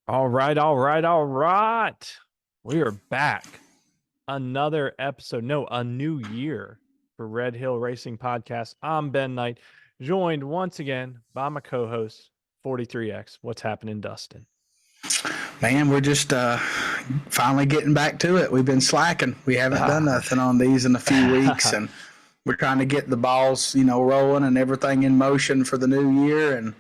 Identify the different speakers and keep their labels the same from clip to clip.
Speaker 1: All right, all right, all right. We are back. Another episode, no, a new year for Red Hill Racing Podcast. I'm Ben Knight, joined once again by my co-host, 43X. What's happening, Dustin?
Speaker 2: Man, we're just finally getting back to it. We've been slacking. We haven't done nothing on these in a few weeks, and we're trying to get the balls, rolling and everything in motion for the new year. And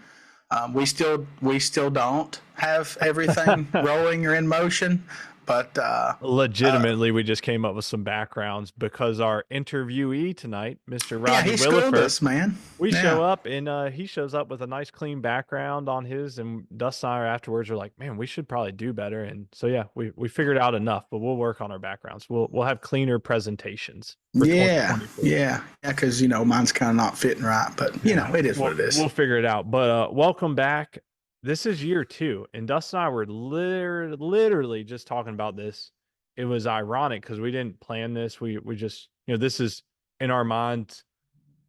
Speaker 2: we still don't have everything rolling or in motion, but
Speaker 1: Legitimately, we just came up with some backgrounds because our interviewee tonight, Mr.
Speaker 2: yeah,
Speaker 1: Rodney
Speaker 2: he schooled
Speaker 1: Williford,
Speaker 2: us, man.
Speaker 1: we
Speaker 2: Yeah.
Speaker 1: show up and he shows up with a nice clean background on his, and Dustin and I afterwards are like, man, we should probably do better. And so yeah, we figured out enough, but we'll work on our backgrounds. We'll have cleaner presentations for
Speaker 2: Yeah,
Speaker 1: 2024.
Speaker 2: yeah, yeah. Because mine's kind of not fitting right, but it is what it is.
Speaker 1: We'll figure it out. But welcome back. This is year 2, and Dustin and I were literally just talking about this. It was ironic because we didn't plan this. We just, this is in our minds,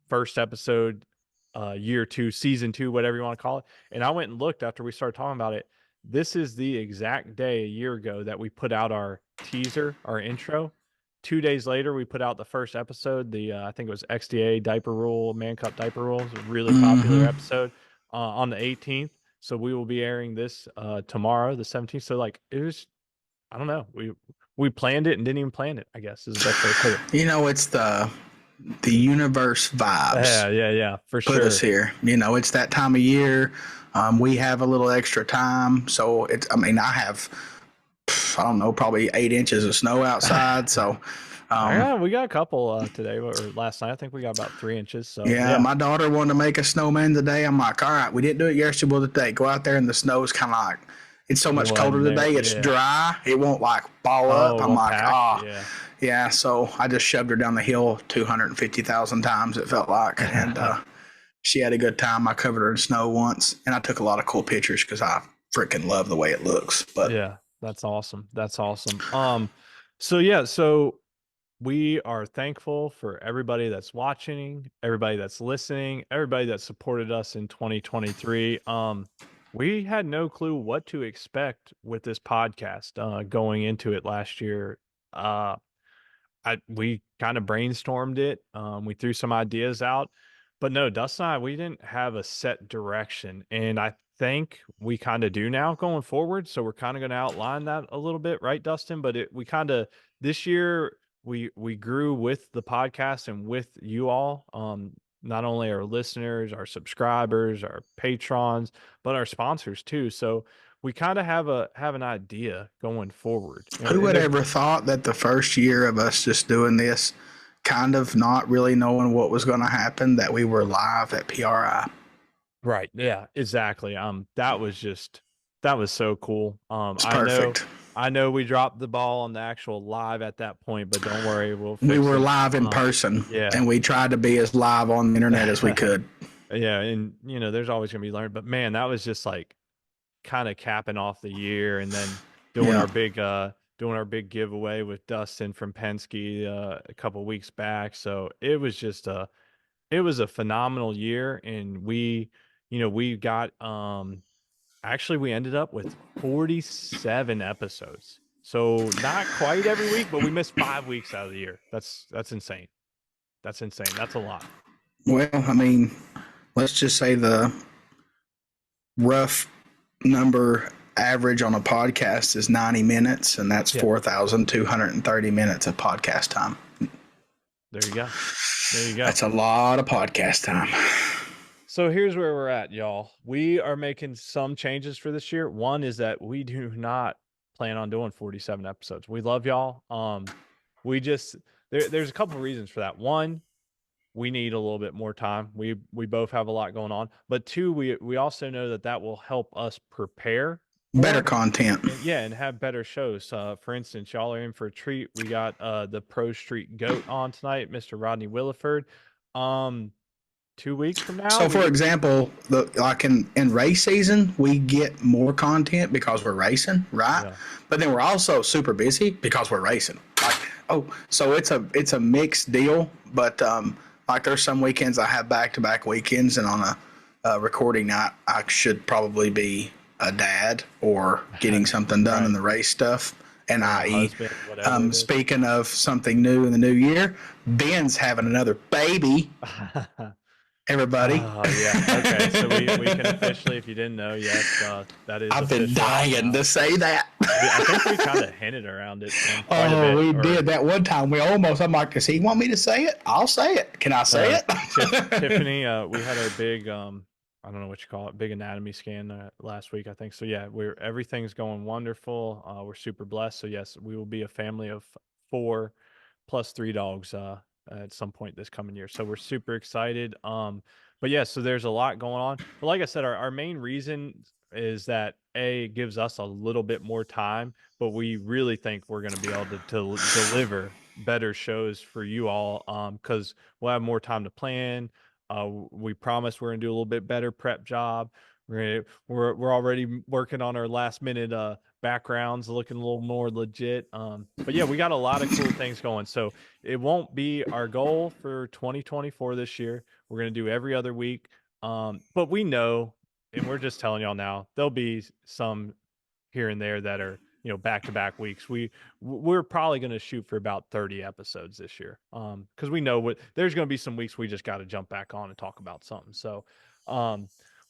Speaker 1: first episode, year 2, season 2, whatever you want to call it. And I went and looked after we started talking about it. This is the exact day a year ago that we put out our teaser, our intro. 2 days later, we put out the first episode. I think it was XDA diaper rule, Man Cup diaper rules, a really popular episode on the 18th. So we will be airing this tomorrow, the 17th. So it was, I don't know, we planned it and didn't even plan it, I guess is the best way to put it.
Speaker 2: It's the universe vibes.
Speaker 1: Yeah, for sure.
Speaker 2: Put us here. It's that time of year. We have a little extra time, so I have, I don't know, probably 8 inches of snow outside. So
Speaker 1: yeah, we got a couple today or last night. I think we got about 3 inches. So
Speaker 2: yeah, my daughter wanted to make a snowman today. I'm like, all right, we didn't do it yesterday, well today. Go out there and the snow is kind of like, it's so much colder today. It's dry. It won't ball up. I'm like, yeah. So I just shoved her down the hill 250,000 times. It felt like, and she had a good time. I covered her in snow once, and I took a lot of cool pictures because I freaking love the way it looks. But
Speaker 1: yeah, that's awesome. That's awesome. So we are thankful for everybody that's watching, everybody that's listening, everybody that supported us in 2023. We had no clue what to expect with this podcast going into it last year. We kind of brainstormed it. We threw some ideas out, but no, Dustin and I, we didn't have a set direction, and I think we kind of do now going forward. So we're kind of going to outline that a little bit, right, Dustin? But we kind of this year we grew with the podcast and with you all. Not only our listeners, our subscribers, our patrons, but our sponsors too. So we kind of have an idea going forward.
Speaker 2: Who would ever thought that the first year of us just doing this, kind of not really knowing what was going to happen, that we were live at PRI?
Speaker 1: Right. Yeah, exactly. That was so cool.
Speaker 2: It's perfect.
Speaker 1: I know we dropped the ball on the actual live at that point, but don't worry,
Speaker 2: we were live in person, and we tried to be as live on the internet as we could.
Speaker 1: Yeah, and there's always gonna be learning, but man, that was just like kind of capping off the year, and then doing our big giveaway with Dustin from Penske a couple weeks back. So it was just a phenomenal year, and we got actually, we ended up with 47 episodes. So not quite every week, but we missed 5 weeks out of the year. That's insane. That's insane. That's a lot.
Speaker 2: Well, let's just say the rough number average on a podcast is 90 minutes, and that's 4,230 minutes of podcast time.
Speaker 1: There you go.
Speaker 2: That's a lot of podcast time.
Speaker 1: So here's where we're at, y'all. We are making some changes for this year. One is that we do not plan on doing 47 episodes. We love y'all. There's a couple of reasons for that. One, we need a little bit more time. We both have a lot going on. But two, we also know that will help us prepare
Speaker 2: better content.
Speaker 1: And have better shows. For instance, y'all are in for a treat. We got the Pro Street GOAT on tonight, Mr. Rodney Williford. 2 weeks from now.
Speaker 2: So, for example, in race season, we get more content because we're racing, right? Yeah. But then we're also super busy because we're racing. So it's a mixed deal. But there's some weekends I have back-to-back weekends, and on a recording night, I should probably be a dad or getting something done in the race stuff. And i.e., speaking of something new in the new year, Ben's having another baby. Everybody.
Speaker 1: Oh, yeah. Okay. So we can officially, if you didn't know, yes, that is
Speaker 2: I've been dying to say that.
Speaker 1: I think we kind of hinted around it quite
Speaker 2: a bit. We did that one time. I'm like, does he want me to say it? I'll say it. Can I say it?
Speaker 1: Tiffany, we had our big, I don't know what you call it, big anatomy scan last week, I think. So yeah, everything's going wonderful. We're super blessed. So yes, we will be a family of 4 plus 3 dogs at some point this coming year. So we're super excited. But yeah, so there's a lot going on. But like I said, our main reason is that it gives us a little bit more time, but we really think we're going to be able to deliver better shows for you all, because we'll have more time to plan. We promise we're going to do a little bit better prep job. We're already working on our last minute backgrounds, looking a little more legit. But yeah, we got a lot of cool things going. So it won't be our goal for 2024 this year. We're going to do every other week. But we know, and we're just telling y'all now, there'll be some here and there that are, back-to-back weeks. We're probably going to shoot for about 30 episodes this year. Because we know there's going to be some weeks we just got to jump back on and talk about something. So,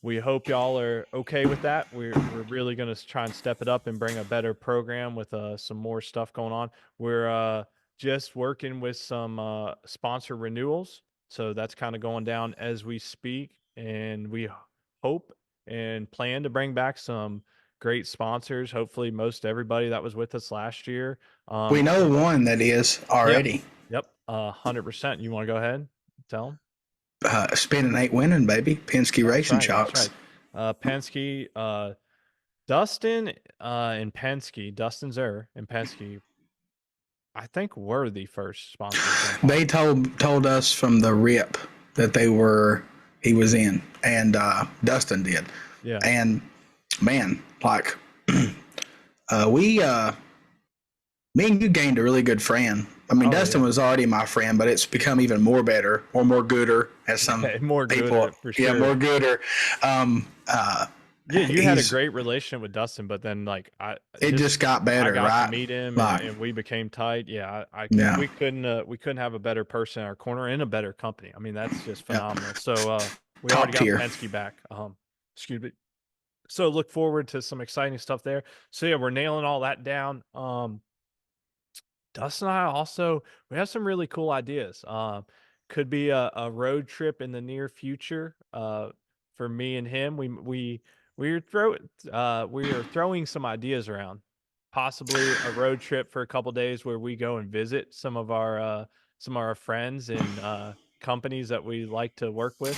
Speaker 1: we hope y'all are okay with that. We're really going to try and step it up and bring a better program with some more stuff going on. We're just working with some sponsor renewals. So that's kind of going down as we speak. And we hope and plan to bring back some great sponsors. Hopefully most everybody that was with us last year.
Speaker 2: We know one that is already.
Speaker 1: Yep. 100%. You want to go ahead and tell them?
Speaker 2: Spinning ain't winning, baby. Penske Racing Shocks.
Speaker 1: Penske, Dustin and Penske, Dustin Zer and Penske, I think were the first sponsors.
Speaker 2: They told us from the rip that he was in, and Dustin did.
Speaker 1: Yeah.
Speaker 2: And man, like me and you gained a really good friend. I mean, Dustin was already my friend, but it's become even more better or more gooder, as some
Speaker 1: more
Speaker 2: people.
Speaker 1: Gooder, for sure.
Speaker 2: Yeah, more gooder.
Speaker 1: Yeah, you had a great relationship with Dustin, but then
Speaker 2: it just got better.
Speaker 1: I got
Speaker 2: right?
Speaker 1: to meet him, and we became tight. Yeah, we couldn't have a better person in our corner and a better company. I mean, that's just phenomenal. So we
Speaker 2: Top
Speaker 1: already
Speaker 2: tier.
Speaker 1: got Penske back. Excuse me. So look forward to some exciting stuff there. So yeah, we're nailing all that down. Dustin and I also, we have some really cool ideas. Could be a road trip in the near future. For me and him, we are throwing some ideas around. Possibly a road trip for a couple days where we go and visit some of our friends and companies that we like to work with.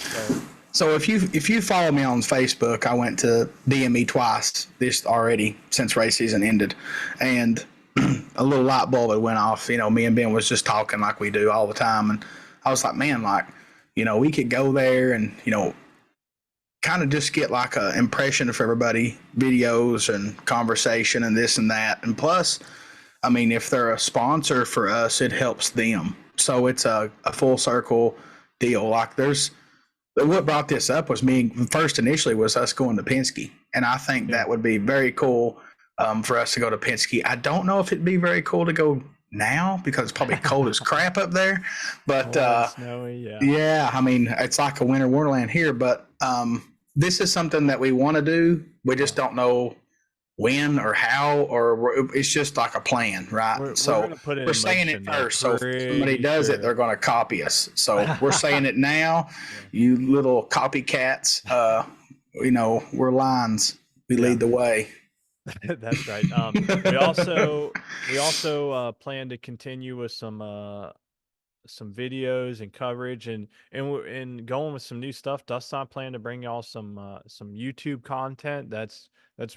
Speaker 2: So if you follow me on Facebook, I went to DME twice this already since race season ended, and a little light bulb had went off. Me and Ben was just talking like we do all the time, and I was like, man, we could go there and kind of just get like a impression of everybody, videos and conversation and this and that, and plus, I mean, if they're a sponsor for us, it helps them. So it's a full circle deal. Like what brought this up was initially was us going to Penske, and I think that would be very cool. For us to go to Penske. I don't know if it'd be very cool to go now because it's probably cold as crap up there. But
Speaker 1: snowy,
Speaker 2: yeah, I mean, it's like a winter wonderland here. But this is something that we want to do. We just don't know when or how, or it's just like a plan, right? We're saying it first. So if somebody does it, they're going to copy us. So we're saying it now. You little copycats, we're lions. We lead the way.
Speaker 1: That's right. We also plan to continue with some videos and coverage and going with some new stuff. Dustin, I plan to bring y'all some YouTube content. That's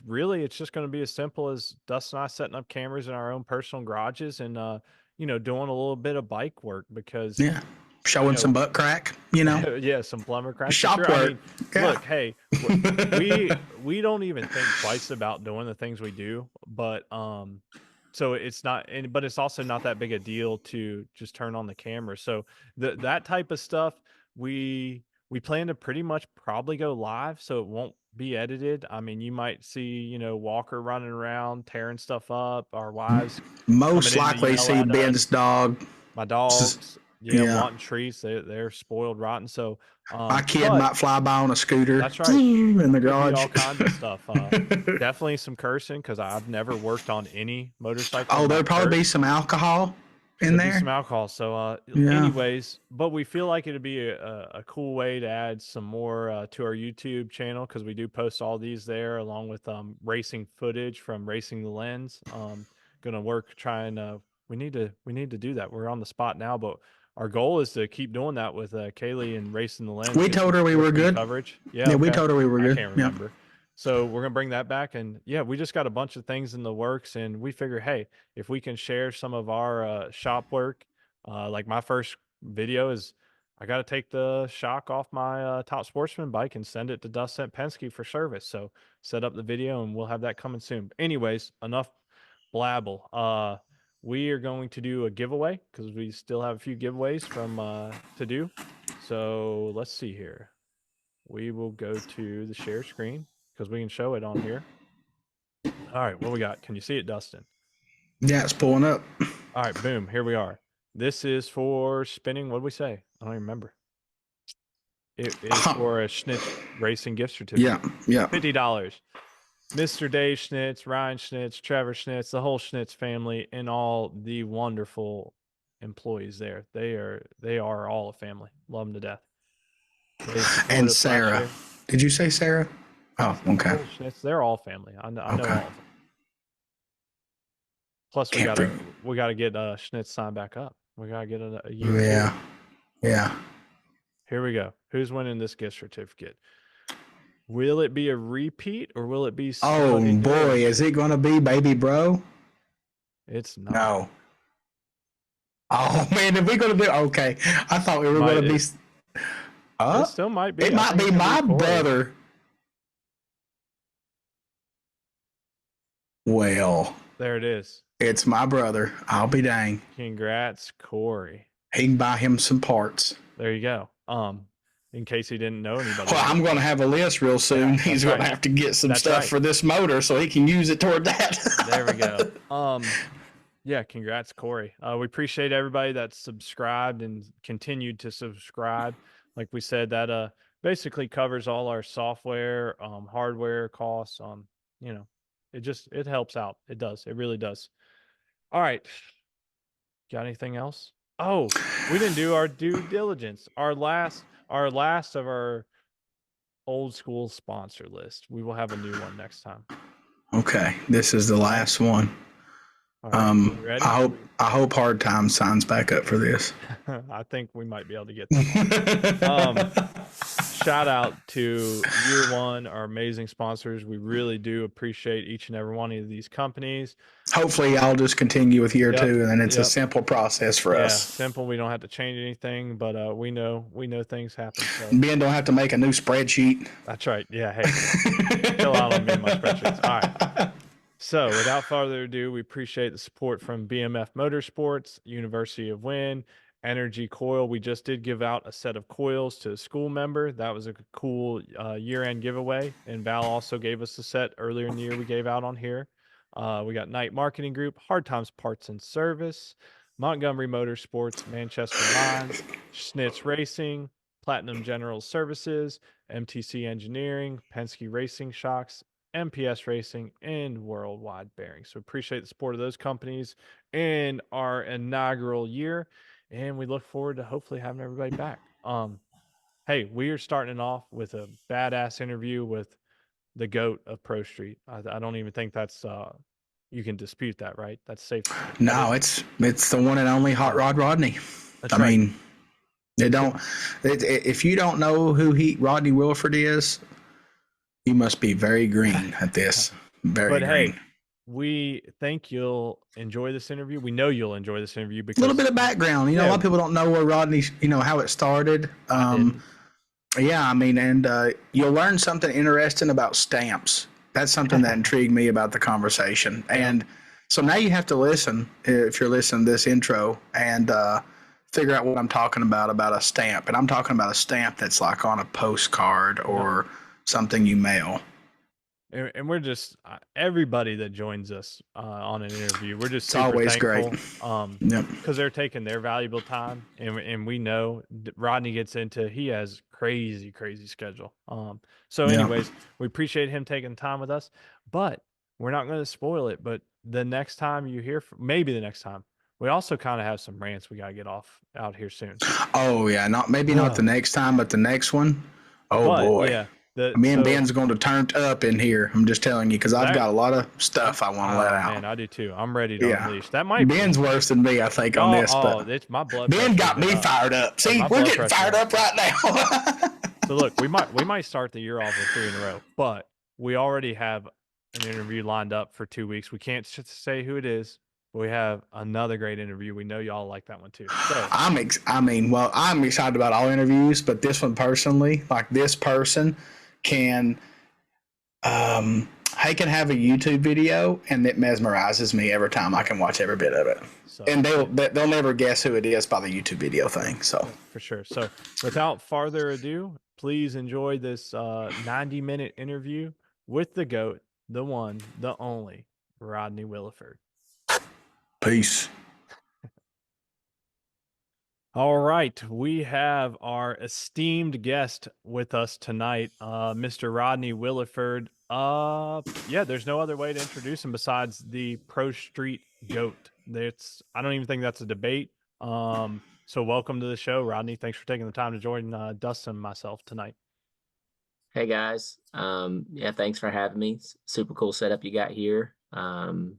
Speaker 1: really, it's just going to be as simple as Dustin and I setting up cameras in our own personal garages and doing a little bit of bike work because
Speaker 2: showing some butt crack,
Speaker 1: yeah, some plumber crack.
Speaker 2: Shop work. I mean,
Speaker 1: look, hey, we don't even think twice about doing the things we do, but so it's not, but it's also not that big a deal to just turn on the camera. So that type of stuff, we plan to pretty much probably go live, so it won't be edited. I mean, you might see, Walker running around, tearing stuff up, our wives
Speaker 2: Most
Speaker 1: coming in to
Speaker 2: likely
Speaker 1: yell
Speaker 2: see
Speaker 1: at
Speaker 2: Ben's
Speaker 1: us,
Speaker 2: dog.
Speaker 1: my dogs,
Speaker 2: Yeah.
Speaker 1: wanting treats. They're spoiled rotten. So,
Speaker 2: My kid
Speaker 1: but
Speaker 2: might fly by on a scooter.
Speaker 1: that's right.
Speaker 2: In the
Speaker 1: Could be
Speaker 2: garage.
Speaker 1: all kinds of stuff. Definitely some cursing because I've never worked on any motorcycle
Speaker 2: Oh,
Speaker 1: and
Speaker 2: there'll
Speaker 1: not
Speaker 2: probably be
Speaker 1: cursed.
Speaker 2: some alcohol in
Speaker 1: Could be some
Speaker 2: there.
Speaker 1: alcohol. So,
Speaker 2: Yeah.
Speaker 1: anyways, but we feel like it'd be a cool way to add some more to our YouTube channel because we do post all these there along with racing footage from Racing the Lens. Gonna work trying. We need to do that. We're on the spot now, but our goal is to keep doing that with Kaylee and Racing the Lens.
Speaker 2: We
Speaker 1: Get some
Speaker 2: told her we were
Speaker 1: sportsman
Speaker 2: good.
Speaker 1: coverage. Yeah,
Speaker 2: Yeah, we
Speaker 1: okay.
Speaker 2: told her we were
Speaker 1: I
Speaker 2: good.
Speaker 1: can't
Speaker 2: Yeah.
Speaker 1: remember. So we're gonna bring that back, and yeah, we just got a bunch of things in the works, and we figure, hey, if we can share some of our shop work, like my first video is I got to take the shock off my Top Sportsman bike and send it to Dustin Penske for service. So set up the video, and we'll have that coming soon. Anyways, enough blabble. We are going to do a giveaway because we still have a few giveaways from to do. So let's see here. We will go to the share screen because we can show it on here. All right, what we got? Can you see it, Dustin?
Speaker 2: Yeah, it's pulling up.
Speaker 1: All right, boom. Here we are. This is for spinning. What did we say? I don't even remember. It is for a Schnitz Racing gift certificate.
Speaker 2: Yeah.
Speaker 1: $50. Mr. Dave Schnitz, Ryan Schnitz, Trevor Schnitz, the whole Schnitz family, and all the wonderful employees there. They are all a family. Love them to death.
Speaker 2: And Sarah. Did you say Sarah? Oh, okay.
Speaker 1: They're all family. I know all of them. Plus, we gotta get Schnitz signed back up. We gotta get a year.
Speaker 2: Yeah.
Speaker 1: Here we go. Who's winning this gift certificate? Will it be a repeat or will it be somebody
Speaker 2: new? Boy, is it gonna be Baby Bro?
Speaker 1: It's not.
Speaker 2: No. Oh man, if we're gonna do okay. I thought we were gonna be.
Speaker 1: It still might be.
Speaker 2: It might be my brother. Well,
Speaker 1: there it is.
Speaker 2: It's my brother. I'll be dang.
Speaker 1: Congrats, Corey.
Speaker 2: He can buy him some parts.
Speaker 1: There you go. In case he didn't know anybody.
Speaker 2: Well, I'm going to have a list real soon. He's going to have to get some stuff for this motor so he can use it toward that.
Speaker 1: There we go. Yeah, congrats, Corey. We appreciate everybody that's subscribed and continued to subscribe. Like we said, that basically covers all our software, hardware costs. It helps out. It does. It really does. All right. Got anything else? Oh, we didn't do our due diligence. Our last of our old school sponsor list. We will have a new one next time.
Speaker 2: Okay, this is the last one. Right, I hope Hard Times signs back up for this.
Speaker 1: I think we might be able to get that. Shout out to Year One, our amazing sponsors. We really do appreciate each and every one of these companies.
Speaker 2: Hopefully, I'll just continue with Year Two, and then it's a simple process for us.
Speaker 1: Simple. We don't have to change anything, but we know things happen. So.
Speaker 2: Ben don't have to make a new spreadsheet.
Speaker 1: That's right. Yeah. Hey, chill out on me and my spreadsheets. All right. So, without further ado, we appreciate the support from BMF Motorsports, University of Wynn, Energy Coil. We just did give out a set of coils to a school member. That was a cool year-end giveaway. And Val also gave us a set earlier in the year we gave out on here. We got Knight Marketing Group, Hard Times Parts and Service, Montgomery Motorsports, Manchester Mines, Schnitz Racing, Platinum General Services, MTC Engineering, Penske Racing Shocks, MPS Racing, and Worldwide Bearings. So appreciate the support of those companies in our inaugural year, and we look forward to hopefully having everybody back. Hey, we are starting off with a badass interview with the GOAT of Pro Street. I don't even think that's you can dispute that, right? That's safe.
Speaker 2: No, it's the one and only Hot Rod Rodney. I mean, if you don't know who Rodney Williford is, you must be very green at this. But green. Hey,
Speaker 1: we think you'll enjoy this interview. We know you'll enjoy this interview because
Speaker 2: a little bit of background. A lot of people don't know where Rodney, how it started. Yeah, I mean, and you'll learn something interesting about stamps. That's something that intrigued me about the conversation. And so now you have to listen, if you're listening to this intro, and figure out what I'm talking about a stamp. And I'm talking about a stamp that's like on a postcard or something you mail.
Speaker 1: And we're just everybody that joins us on an interview, we're just
Speaker 2: It's
Speaker 1: super
Speaker 2: always great.
Speaker 1: thankful
Speaker 2: Yep.
Speaker 1: because they're taking their valuable time, and we know Rodney gets into, he has crazy schedule. So
Speaker 2: Yep.
Speaker 1: anyways, we appreciate him taking time with us, but we're not going to spoil it. But the next time you hear from, maybe the next time, we also kind of have some rants we got to get off out here soon.
Speaker 2: Oh yeah, not the next time, but the next one. Oh
Speaker 1: but
Speaker 2: boy.
Speaker 1: Yeah,
Speaker 2: Me and Ben's going to turn up in here. I'm just telling you because I've got a lot of stuff I want to let out.
Speaker 1: Man, I do too. I'm ready to unleash. That might
Speaker 2: Ben's worse than me, I think, on this. But
Speaker 1: it's my blood.
Speaker 2: Ben got me fired up. See, we're getting fired up right now.
Speaker 1: So look, we might start the year off with 3 in a row, but we already have an interview lined up for 2 weeks. We can't say who it is, but we have another great interview. We know y'all like that one too. So
Speaker 2: I'm excited about all interviews, but this one personally, like this person can he can have a YouTube video and it mesmerizes me every time. I can watch every bit of it. So, and they'll never guess who it is by the YouTube video thing. So
Speaker 1: for sure. So without further ado, please enjoy this 90-minute interview with the GOAT, the one, the only, Rodney Williford.
Speaker 2: Peace.
Speaker 1: All right, we have our esteemed guest with us tonight, Mr. Rodney Williford. There's no other way to introduce him besides the Pro Street GOAT. I don't even think that's a debate. So welcome to the show, Rodney. Thanks for taking the time to join Dustin and myself tonight.
Speaker 3: Hey guys, thanks for having me. Super cool setup you got here, and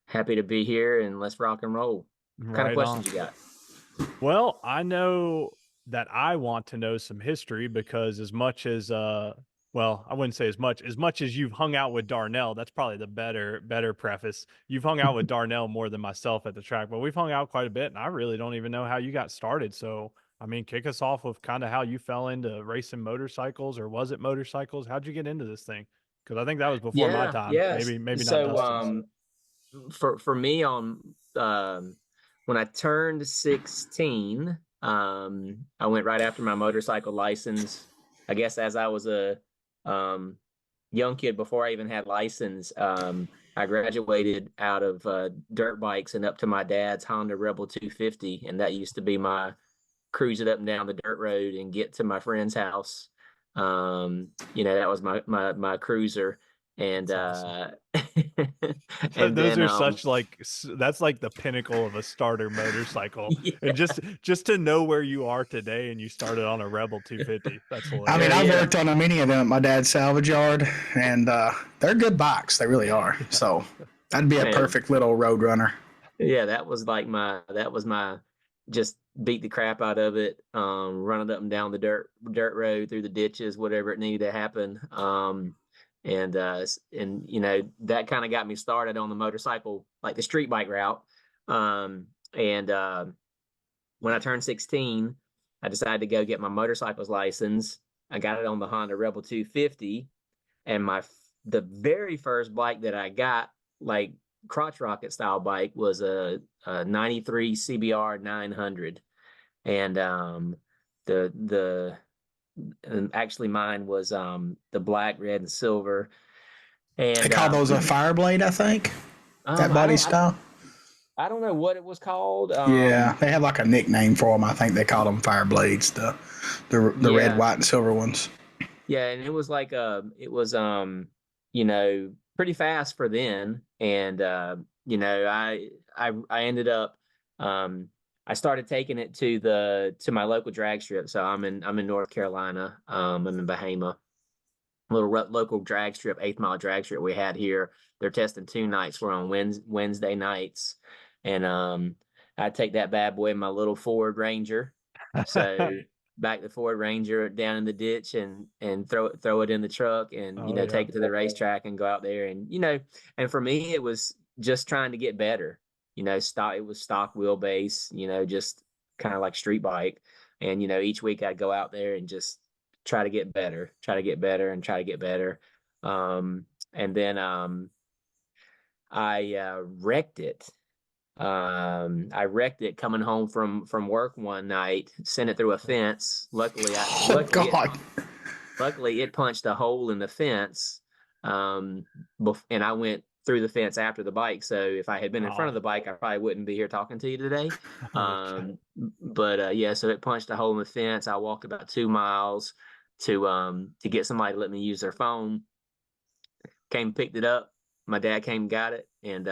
Speaker 3: happy to be here. And let's rock and roll. What kind of questions you got?
Speaker 1: Well, I know that I want to know some history because as much as I wouldn't say as much as you've hung out with Darnell, that's probably the better preface. You've hung out with Darnell more than myself at the track, but we've hung out quite a bit, and I really don't even know how you got started. So, I mean, kick us off with kind of how you fell into racing motorcycles, or was it motorcycles? How'd you get into this thing? Because I think that was before my time. Maybe
Speaker 3: so,
Speaker 1: not Dustin's.
Speaker 3: For me when I turned 16, I went right after my motorcycle license. I guess as I was a young kid before I even had license, I graduated out of dirt bikes and up to my dad's Honda Rebel 250, and that used to be my cruise it up and down the dirt road and get to my friend's house. That was my cruiser. And
Speaker 1: awesome. And those are such that's like the pinnacle of a starter motorcycle. Yeah. And just to know where you are today, and you started on a Rebel 250. That's hilarious.
Speaker 2: I mean, I've worked on many of them at my dad's salvage yard, and they're good bikes. They really are. So that'd be a perfect little road runner.
Speaker 3: Yeah, that was my just beat the crap out of it, running up and down the dirt road through the ditches, whatever it needed to happen. And that kind of got me started on the motorcycle, like the street bike route. When I turned 16, I decided to go get my motorcycle's license. I got it on the Honda Rebel 250, and the very first bike that I got, like crotch rocket style bike, was a 93 CBR 900, and actually mine was the black, red, and silver. And
Speaker 2: they call those a Fireblade, I think. That body style.
Speaker 3: I don't know what it was called.
Speaker 2: Yeah, they have like a nickname for them. I think they call them Fireblades, the red, white, and silver ones.
Speaker 3: Yeah, and it was like pretty fast for then. And I ended up I started taking it to my local drag strip. So I'm in North Carolina. I'm in Bahama, a little local drag strip, 8th Mile drag strip we had here. They're testing 2 nights. We're on Wednesday nights, and I take that bad boy in my little Ford Ranger. So back the Ford Ranger down in the ditch and throw it in the truck, and take it to the racetrack and go out there, and and for me it was just trying to get better. It was stock wheelbase, just kind of like street bike. And, each week I'd go out there and just try to get better. And then I wrecked it. I wrecked it coming home from work one night, sent it through a fence. Luckily, luckily it punched a hole in the fence. And I went through the fence after the bike. So if I had been in front of the bike, I probably wouldn't be here talking to you today. But yeah, so it punched a hole in the fence. I walked about 2 miles to get somebody to let me use their phone. Came, picked it up. My dad came and got it. And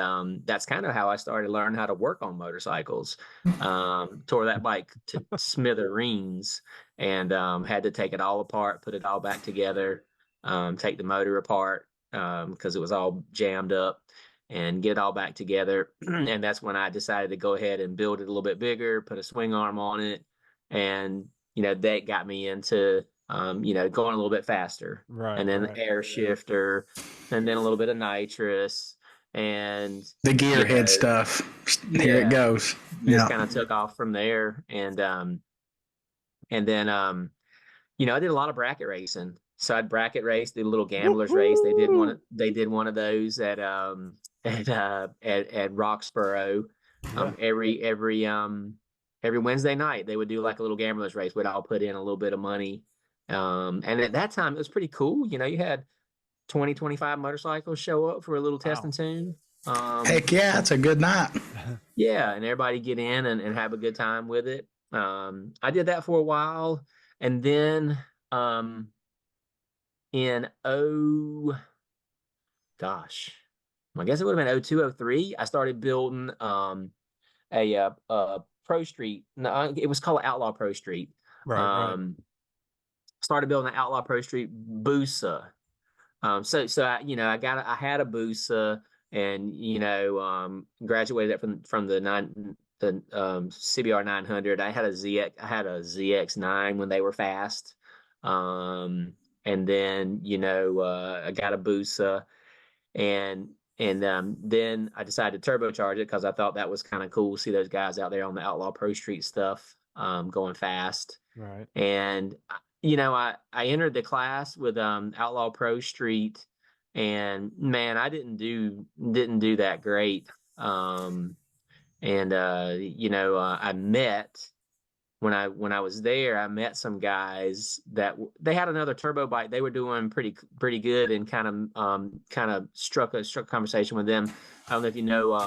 Speaker 3: that's kind of how I started learning how to work on motorcycles. Tore that bike to smithereens and had to take it all apart, put it all back together, take the motor apart because it was all jammed up, and get it all back together. And that's when I decided to go ahead and build it a little bit bigger, put a swing arm on it. And, that got me into going a little bit faster. And then the air shifter, and then a little bit of nitrous, and
Speaker 2: the gearhead stuff. Here it goes.
Speaker 3: Just kind of took off from there. And then I did a lot of bracket racing. So I'd bracket race, did a little gamblers race. They did one of those at Roxborough. Every Wednesday night they would do like a little gamblers race. We'd all put in a little bit of money. And at that time it was pretty cool. You had 20, 25 motorcycles show up for a little test and tune.
Speaker 2: Heck yeah, it's a good night.
Speaker 3: Yeah, and everybody get in and have a good time with it. I did that for a while, and then in I guess it would have been 02, 03, I started building a Pro Street. No, it was called Outlaw Pro Street. Started building an Outlaw Pro Street Busa. So I had a Busa, and graduated from the CBR 900. I had a ZX9 when they were fast. And then I got a Busa, and then I decided to turbocharge it because I thought that was kind of cool. See those guys out there on the Outlaw Pro Street stuff, going fast.
Speaker 1: Right.
Speaker 3: And I entered the class with Outlaw Pro Street, and man, I didn't do that great. I met when I was there, I met some guys that they had another turbo bike. They were doing pretty good, and kind of struck a conversation with them. I don't know if you know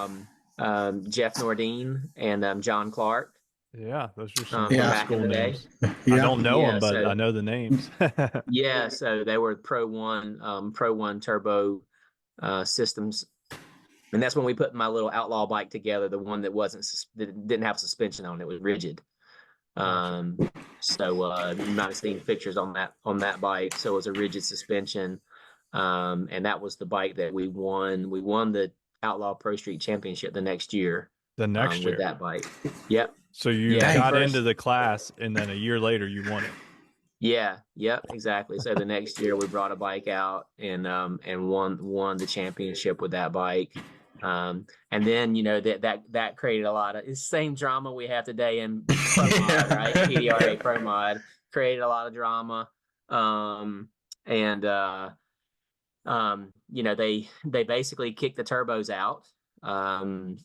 Speaker 3: Jeff Nordine and John Clark.
Speaker 1: Yeah, those are some
Speaker 3: back
Speaker 1: cool
Speaker 3: in the
Speaker 1: names.
Speaker 3: day.
Speaker 1: I don't know them, but I know the names.
Speaker 3: Yeah, so they were Pro One turbo systems, and that's when we put my little Outlaw bike together. The one that didn't have suspension on it, was rigid. So you might have seen pictures on that bike. So it was a rigid suspension, and that was the bike that we won. We won the Outlaw Pro Street Championship the next year. With that bike. Yep.
Speaker 1: So you got into the class, and then a year later you won it.
Speaker 3: Yeah. Yep. Exactly. So the next year we brought a bike out and won the championship with that bike. And then that created a lot of, it's the same drama we have today in Pro Mod, right? PDRA Pro Mod created a lot of drama. They basically kicked the turbos out, from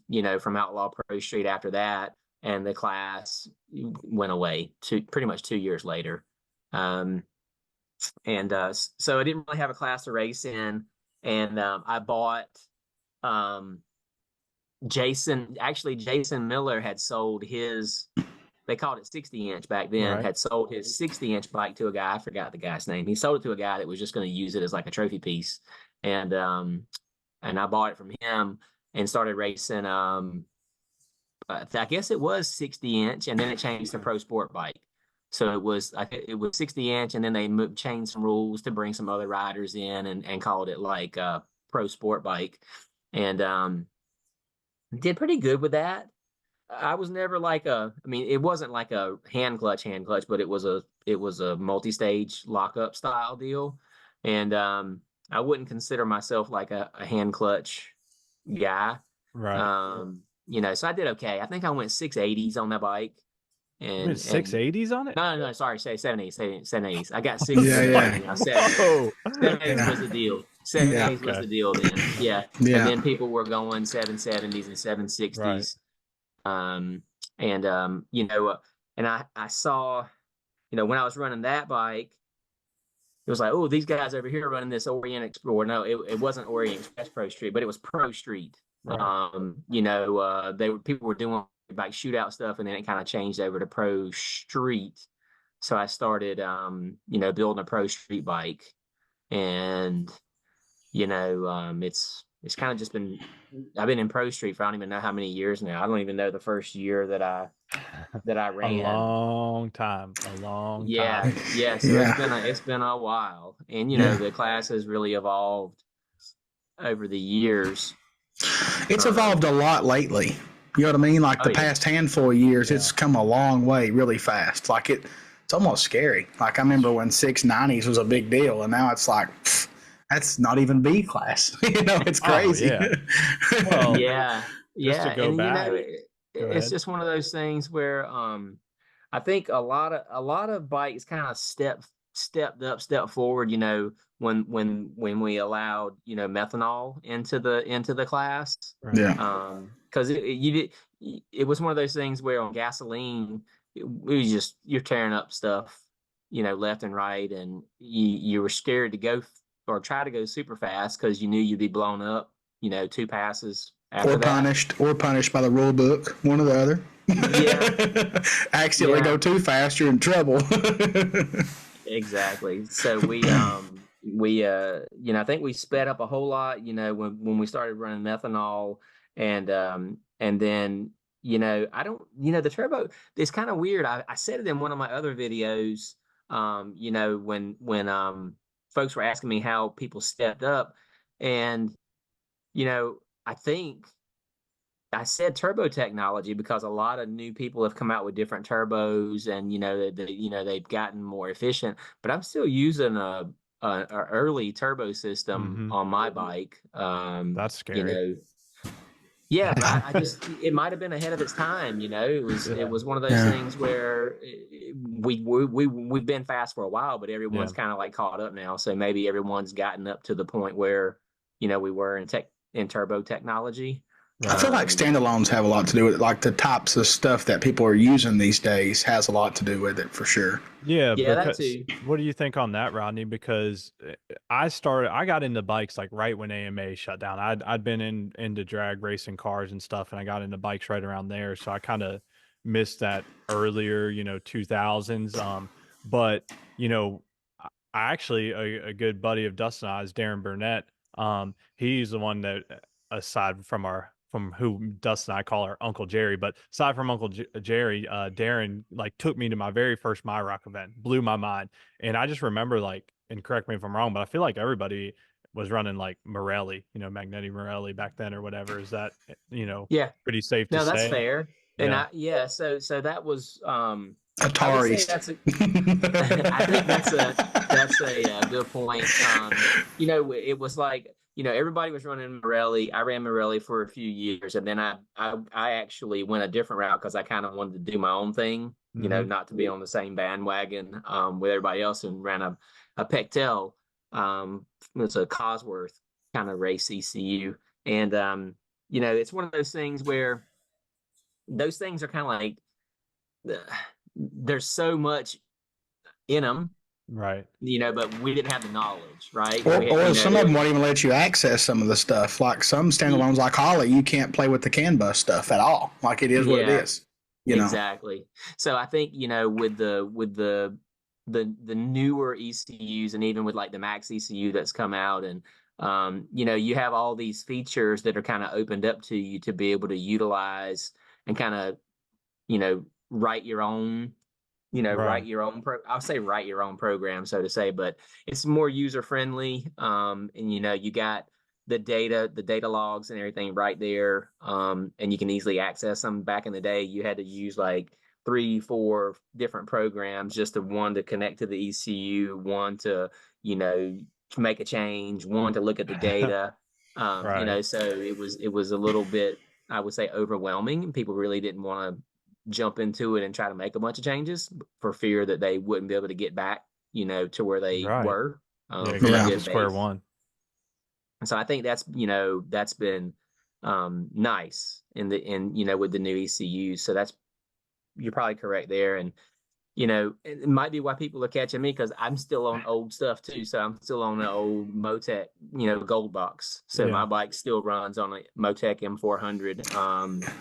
Speaker 3: Outlaw Pro Street after that, and the class went away pretty much 2 years later. So I didn't really have a class to race in, and I bought Jason Miller had sold his, they called it 60-inch back then, had sold his 60-inch bike to a guy. I forgot the guy's name. He sold it to a guy that was just going to use it as like a trophy piece. And I bought it from him and started racing. I guess it was 60-inch, and then it changed to Pro Sport bike. So it was 60-inch, and then they changed some rules to bring some other riders in and called it like Pro Sport bike. And did pretty good with that. I was never it wasn't like a hand clutch, but it was a multi-stage lockup style deal. And I wouldn't consider myself like a hand clutch guy.
Speaker 1: Right.
Speaker 3: So I did okay. I think I went 680s on that bike.
Speaker 1: And 680s on it?
Speaker 3: No, sorry, say 780s. I got 680s. Yeah. 780s was the deal. 780s was the deal then. Yeah. And then people were going 770s and 760s. Right. And I saw, when I was running that bike, it was like, oh, these guys over here running this Orient Explorer. No, it wasn't Orient Express Pro Street, but it was Pro Street.
Speaker 1: Right.
Speaker 3: People were doing like shootout stuff, and then it kind of changed over to Pro Street. So I started, building a Pro Street bike, and it's kind of just been. I've been in Pro Street for I don't even know how many years now. I don't even know the first year that I ran.
Speaker 1: A long time.
Speaker 3: Yeah. So it's been a while, and the class has really evolved over the years.
Speaker 2: It's evolved a lot lately. You know what I mean? Like the past handful of years, it's come a long way really fast. Like it's almost scary. Like I remember when 690s was a big deal, and now it's like, that's not even B class. It's crazy.
Speaker 1: Oh, yeah. Well,
Speaker 3: yeah.
Speaker 1: To go back,
Speaker 3: it's just one of those things where I think a lot of bikes kind of stepped forward, when we allowed, methanol into the class.
Speaker 1: Right.
Speaker 2: Yeah.
Speaker 3: Because it was one of those things where on gasoline, it was just, you're tearing up stuff, left and right, and you were scared to go or try to go super fast because you knew you'd be blown up, 2 passes after that.
Speaker 2: Or punished by the rule book, one or the other.
Speaker 3: Yeah.
Speaker 2: Accidentally go too fast, you're in trouble.
Speaker 3: Exactly. So I think we sped up a whole lot, when we started running methanol, and then, the turbo, it's kind of weird. I said it in one of my other videos, when folks were asking me how people stepped up, and, I think I said turbo technology because a lot of new people have come out with different turbos, and they've gotten more efficient. But I'm still using a early turbo system on my bike.
Speaker 1: That's scary.
Speaker 3: Yeah, but it might have been ahead of its time. It was one of those things where we've been fast for a while, but everyone's kind of like caught up now. So maybe everyone's gotten up to the point where we were in turbo technology.
Speaker 2: I feel like standalones have a lot to do with it. Like the types of stuff that people are using these days has a lot to do with it for sure.
Speaker 1: Yeah,
Speaker 3: that too.
Speaker 1: What do you think on that, Rodney? Because I got into bikes like right when AMA shut down. I'd been into drag racing cars and stuff, and I got into bikes right around there. So I kind of missed that earlier, 2000s. But I actually a good buddy of Dustin and I is Darren Burnett. He's the one that, aside from who Dustin and I call our Uncle Jerry, but aside from Uncle Jerry, Darren like took me to my very first My Rock event, blew my mind. And I just remember and correct me if I'm wrong, but I feel like everybody was running like Morelli, Magneti Morelli back then or whatever. Is that, pretty safe to say?
Speaker 3: No, that's fair. And so that was,
Speaker 2: Atari.
Speaker 3: I think that's a good point. It was like, everybody was running Morelli. I ran Morelli for a few years, and then I actually went a different route because I kind of wanted to do my own thing, not to be on the same bandwagon with everybody else, and ran a Pectel. It's a Cosworth kind of race ECU, and it's one of those things where those things are kind of like there's so much in them.
Speaker 1: Right.
Speaker 3: But we didn't have the knowledge, right?
Speaker 2: Or some of them won't even let you access some of the stuff. Like some standalones like Holly, you can't play with the CAN bus stuff at all. Like it is what it is.
Speaker 3: Exactly. So I think, with the newer ECUs, and even with like the Max ECU that's come out, and you have all these features that are kind of opened up to you to be able to utilize and kind of, write your own write your own I'll say write your own program, so to say, but it's more user friendly. And you got the data logs and everything right there. And you can easily access them. Back in the day, you had to use like 3-4 different programs, just one to connect to the ECU, one to, to make a change, one to look at the data.
Speaker 1: Right.
Speaker 3: So it was a little bit, I would say, overwhelming, and people really didn't want to jump into it and try to make a bunch of changes for fear that they wouldn't be able to get back, to where they were.
Speaker 1: Square one.
Speaker 3: And so I think that's been nice with the new ECUs. So you're probably correct there. And it might be why people are catching me because I'm still on old stuff too. So I'm still on the old Motec, Gold Box. So my bike still runs on a Motec M400.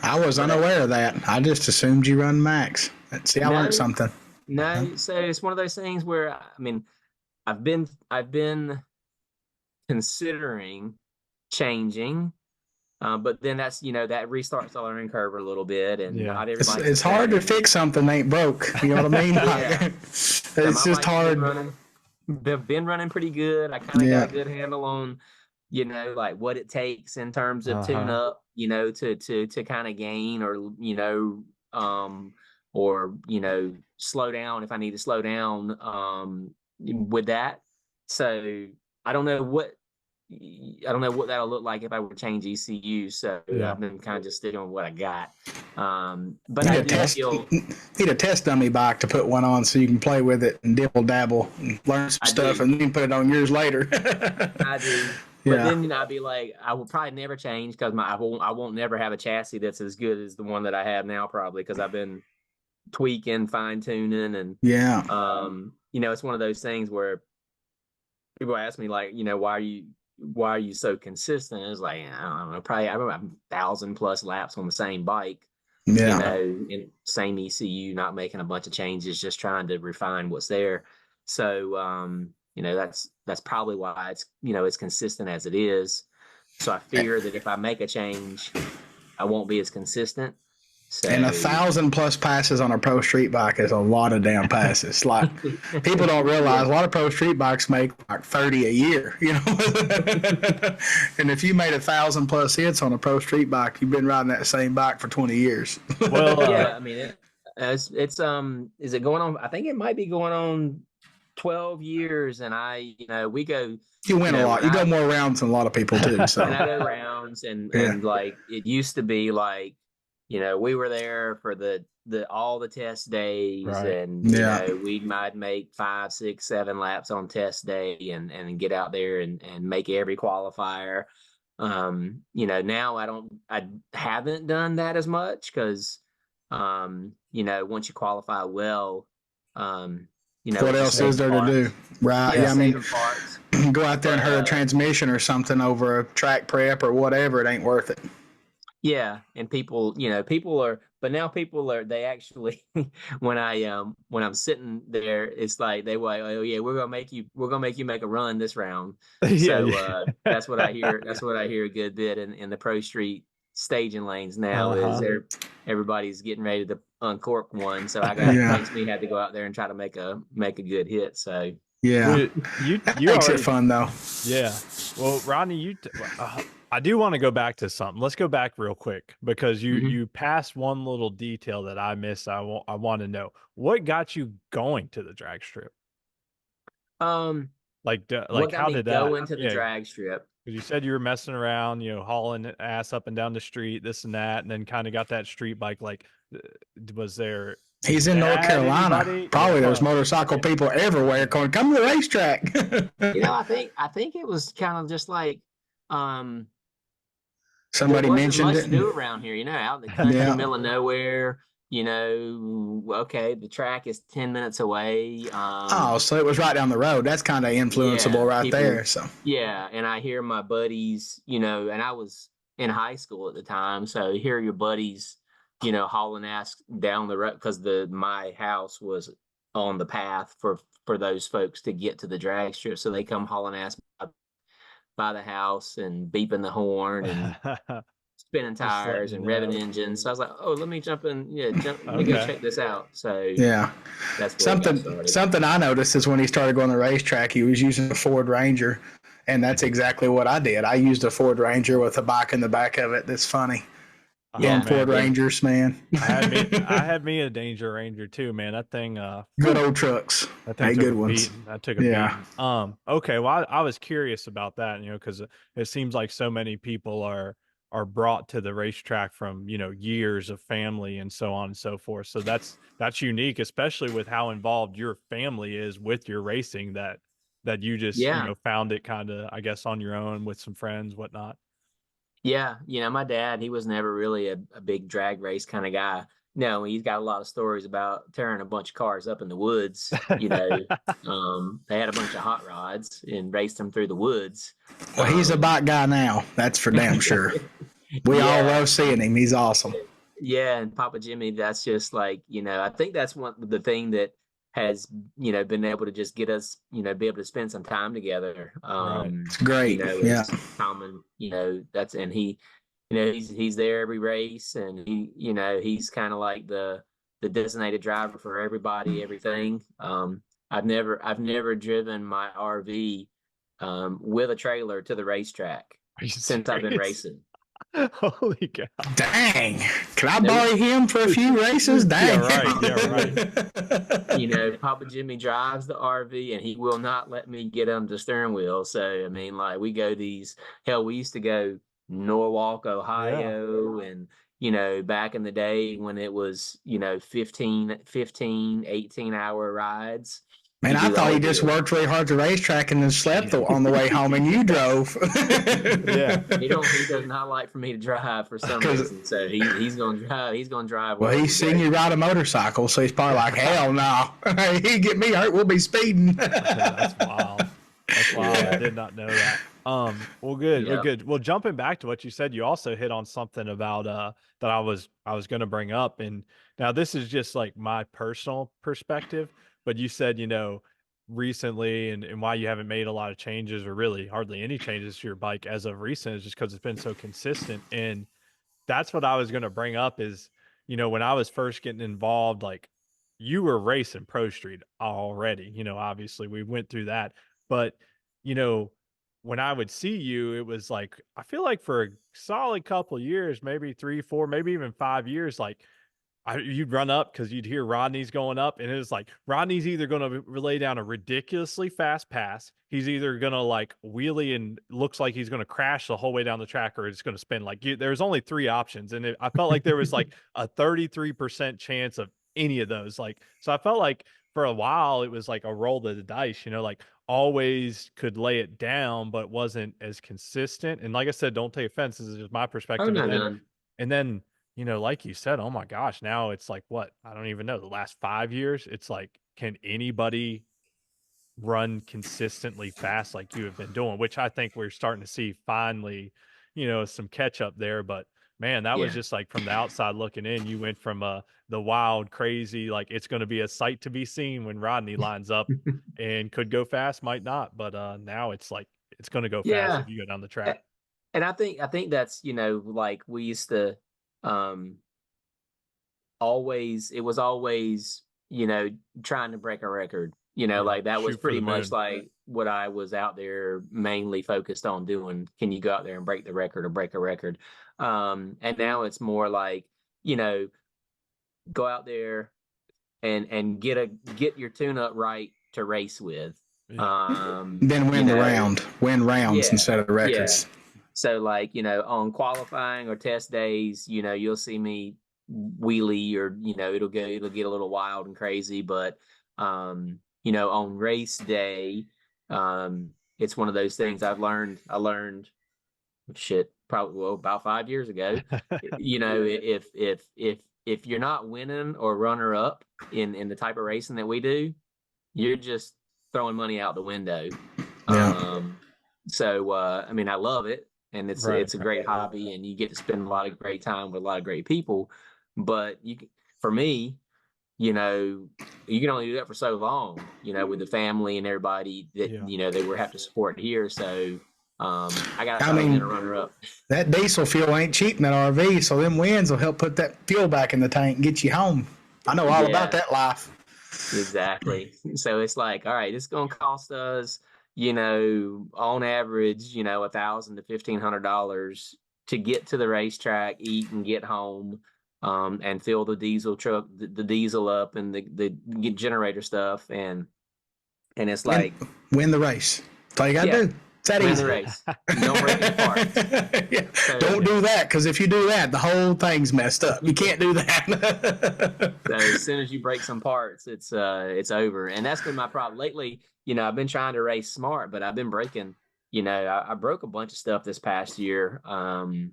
Speaker 2: I was unaware of that. I just assumed you run Max. See, I learned something.
Speaker 3: No, so it's one of those things where I've been considering changing. But then that's that restarts the learning curve a little bit, and not everybody.
Speaker 2: It's hard to fix something that ain't broke. You know what I mean? It's just hard.
Speaker 3: They've been running pretty good. I kind of got a good handle on, like what it takes in terms of tune up, to kind of gain or slow down if I need to slow down with that. So I don't know what that'll look like if I were to change ECU. So I've been kind of just sticking with what I got. But I do
Speaker 2: need a test dummy bike to put one on so you can play with it and dibble dabble and learn some stuff and then put it on yours later.
Speaker 3: I do. But then I'd be like, I will probably never change because I won't never have a chassis that's as good as the one that I have now, probably because I've been tweaking, fine tuning, and it's one of those things where people ask me like, why are you so consistent? It's like, I don't know, probably I have 1,000+ laps on the same bike, and same ECU, not making a bunch of changes, just trying to refine what's there. So, that's probably why it's consistent as it is. So I figure that if I make a change, I won't be as consistent. So,
Speaker 2: and 1,000+ passes on a Pro Street bike is a lot of damn passes. Like people don't realize a lot of Pro Street bikes make like 30 a year, And if you made 1,000+ hits on a Pro Street bike, you've been riding that same bike for 20 years.
Speaker 3: Well, it's is it going on? I think it might be going on 12 years, and we go.
Speaker 2: You win a lot. You go more rounds than a lot of people too. So
Speaker 3: and I go rounds, and like it used to be like. We were there for all the test days, and we might make 5, 6, 7 laps on test day, and get out there and make every qualifier. Now I haven't done that as much because, once you qualify well,
Speaker 2: what else is there to do, right? Go out there and hurt a transmission or something over a track prep or whatever. It ain't worth it.
Speaker 3: Yeah, and people are, they actually, when I'm sitting there, it's like they were like, oh yeah, we're gonna make you make a run this round. So that's what I hear. That's what I hear a good bit in the Pro Street staging lanes now is everybody's getting ready to uncork one. So makes me have to go out there and try to make a good hit. So
Speaker 2: you makes it fun though.
Speaker 1: Yeah. Well, Rodney, I do want to go back to something. Let's go back real quick because you passed one little detail that I missed. I want to know what got you going to the drag strip. Like how did that
Speaker 3: go into the drag strip?
Speaker 1: Because you said you were messing around, hauling ass up and down the street, this and that, and then kind of got that street bike. Like, was there?
Speaker 2: He's in North Carolina. Probably there's motorcycle people everywhere going, come to the racetrack.
Speaker 3: I think it was kind of just like.
Speaker 2: Somebody mentioned it.
Speaker 3: To do around here, out in the country, middle of nowhere. Okay, the track is 10 minutes away.
Speaker 2: So it was right down the road. That's kind of influenceable there. So
Speaker 3: and I hear my buddies, and I was in high school at the time, so hear your buddies, hauling ass down the road because my house was on the path for those folks to get to the drag strip, so they come hauling ass by the house and beeping the horn and spinning tires and revving engines. So I was like, oh, let me jump in. Let me go check this out. So that's
Speaker 2: something I noticed is when he started going to the racetrack, he was using a Ford Ranger, and that's exactly what I did. I used a Ford Ranger with a bike in the back of it. That's funny. Ford Rangers, man.
Speaker 1: I had me a Danger Ranger too, man. That thing.
Speaker 2: Good old trucks.
Speaker 1: That thing good ones. That took a beating. Okay. Well, I was curious about that, because it seems like so many people are brought to the racetrack from years of family and so on and so forth. So that's unique, especially with how involved your family is with your racing. That you just found it kind of, I guess, on your own with some friends, whatnot.
Speaker 3: Yeah, my dad, he was never really a big drag race kind of guy. no, he's got a lot of stories about tearing a bunch of cars up in the woods. You know, they had a bunch of hot rods and raced them through the woods.
Speaker 2: Well, he's a bike guy now. That's for damn sure. We all love seeing him. He's awesome.
Speaker 3: Yeah, and Papa Jimmy, that's just like, you know, I think that's the thing that has, you know, been able to just get us, you know, be able to spend some time together.
Speaker 2: Right. It's great.
Speaker 3: You know,
Speaker 2: yeah.
Speaker 3: Common, you know, and he, you know, he's there every race, and he, you know, he's kind of like the designated driver for everybody, everything. I've never driven my RV with a trailer to the racetrack since I've been racing.
Speaker 1: Holy cow.
Speaker 2: Dang. Can I borrow him for a few races? Dang.
Speaker 1: Yeah, right.
Speaker 3: You know, Papa Jimmy drives the RV, and he will not let me get on the steering wheel. So, I mean, like, we used to go Norwalk, Ohio, and, you know, back in the day when it was, you know, 15, 18-hour rides.
Speaker 2: Man, I thought he just worked really hard at the racetrack and then slept on the way home, and you drove.
Speaker 3: Yeah, he does not like for me to drive for some reason. So he's going to drive. He's going to drive.
Speaker 2: Well, he's seen you ride a motorcycle, so he's probably like, hell no, he get me hurt, we'll be speeding.
Speaker 1: That's wild. That's wild. Yeah. I did not know that. Well, good. Well, good. Well, jumping back to what you said, you also hit on something about that I was going to bring up, and now this is just like my personal perspective. But you said, you know, recently and why you haven't made a lot of changes or really hardly any changes to your bike as of recent is just because it's been so consistent. And that's what I was going to bring up is, you know, when I was first getting involved, like you were racing Pro Street already, you know, obviously we went through that. But, you know, when I would see you, it was like, I feel like for a solid couple of years, maybe 3, 4, maybe even 5 years, like, you'd run up because you'd hear Rodney's going up, and it was like Rodney's either going to lay down a ridiculously fast pass, he's either going to like wheelie and looks like he's going to crash the whole way down the track, or it's going to spin. Like there's only 3 options, and I felt like there was like a 33% chance of any of those. Like, so I felt like for a while it was like a roll of the dice, you know, like always could lay it down, but wasn't as consistent. And like I said, don't take offense. This is just my perspective. And then you know, like you said, oh my gosh, now it's like what? I don't even know. The last 5 years, it's like, can anybody run consistently fast like you have been doing? Which I think we're starting to see finally, you know, some catch up there. But man, that was just like from the outside looking in, you went from the wild, crazy, like it's going to be a sight to be seen when Rodney lines up and could go fast, might not. But now it's like, it's going to go fast if you go down the track.
Speaker 3: And I think that's, you know, like we used to, it was always, you know, trying to break a record, you know, like that was pretty much like what I was out there mainly focused on doing. Can you go out there and break the record or break a record? And now it's more like, you know, go out there and get your tune up right to race with.
Speaker 2: Then win rounds instead of records.
Speaker 3: So like, you know, on qualifying or test days, you know, you'll see me wheelie, or, you know, it'll get a little wild and crazy. But, you know, on race day, it's one of those things I learned probably about 5 years ago. You know, if you're not winning or runner up in the type of racing that we do, you're just throwing money out the window. So, I mean, I love it. And it's a great hobby, and you get to spend a lot of great time with a lot of great people. But for me, you know, you can only do that for so long, you know, with the family and everybody that, you know, they would have to support here. So I got to be a runner up.
Speaker 2: That diesel fuel ain't cheap in that RV, so them wins will help put that fuel back in the tank and get you home. I know all about that life.
Speaker 3: Exactly. So it's like, all right, it's going to cost us, you know, on average, you know, $1,000 to $1,500 to get to the racetrack, eat and get home, and fill the diesel truck, the diesel up, and the generator stuff, and it's like
Speaker 2: win the race. That's all you gotta do. It's that easy.
Speaker 3: Win the race. Don't break any parts.
Speaker 2: So, don't do that, because if you do that, the whole thing's messed up. You can't do that.
Speaker 3: So as soon as you break some parts, it's over, and that's been my problem lately. You know, I've been trying to race smart, but I've been breaking, you know, I broke a bunch of stuff this past year. And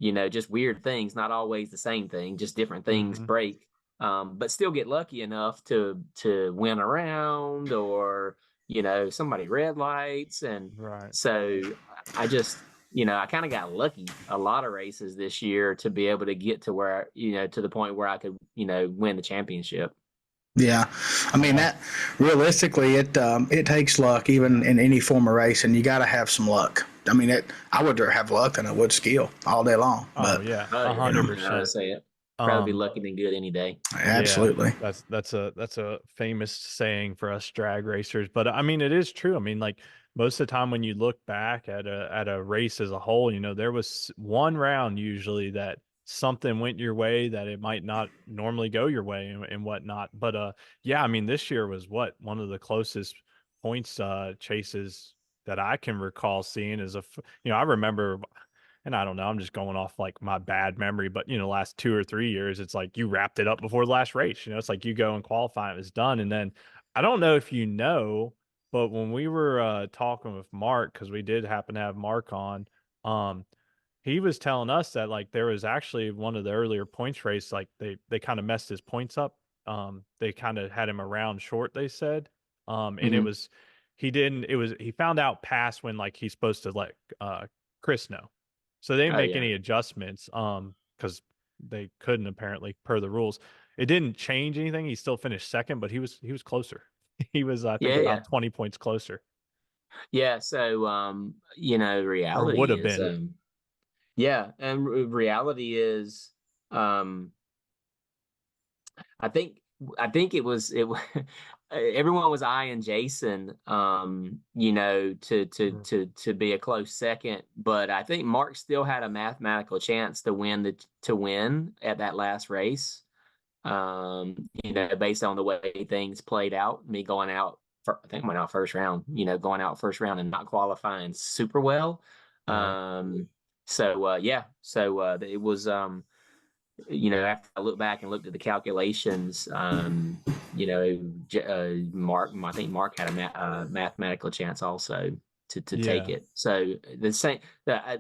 Speaker 3: just weird things, not always the same thing, just different things break. But still get lucky enough to win a round, or somebody red lights. And so I just I kind of got lucky a lot of races this year to be able to get to where to the point where I could win the championship.
Speaker 2: Yeah, I mean that realistically, it takes luck even in any form of racing. You got to have some luck. I mean, I would rather have luck than I would skill all day long.
Speaker 1: Oh yeah, 100%.
Speaker 3: Say it. Rather be lucky than good any day.
Speaker 2: Absolutely.
Speaker 1: Yeah, that's a famous saying for us drag racers. But I mean, it is true. I mean, like most of the time when you look back at a race as a whole, there was one round usually that something went your way that it might not normally go your way and whatnot. But yeah, I mean, this year was one of the closest points chases that I can recall seeing. I remember. And I don't know, I'm just going off like my bad memory, but last 2 or 3 years, it's like you wrapped it up before the last race. It's like you go and qualify, it was done. And then I don't know if but when we were talking with Mark, because we did happen to have Mark on, he was telling us that like there was actually one of the earlier points race, like they kind of messed his points up. They kind of had him around short, they said. And he found out past when like he's supposed to let Chris know. So they didn't make any adjustments because they couldn't apparently per the rules. It didn't change anything. He still finished second, but he was closer. He was I think about 20 points closer.
Speaker 3: Yeah. So reality
Speaker 1: or would have
Speaker 3: is,
Speaker 1: been.
Speaker 3: And reality is, I think it was everyone was eyeing Jason, to be a close second, but I think Mark still had a mathematical chance to win at that last race. Based on the way things played out, me going out, I think I went out first round. Going out first round and not qualifying super well. It was. After I look back and looked at the calculations, Mark, I think Mark had a mathematical chance also to take it. So the same, I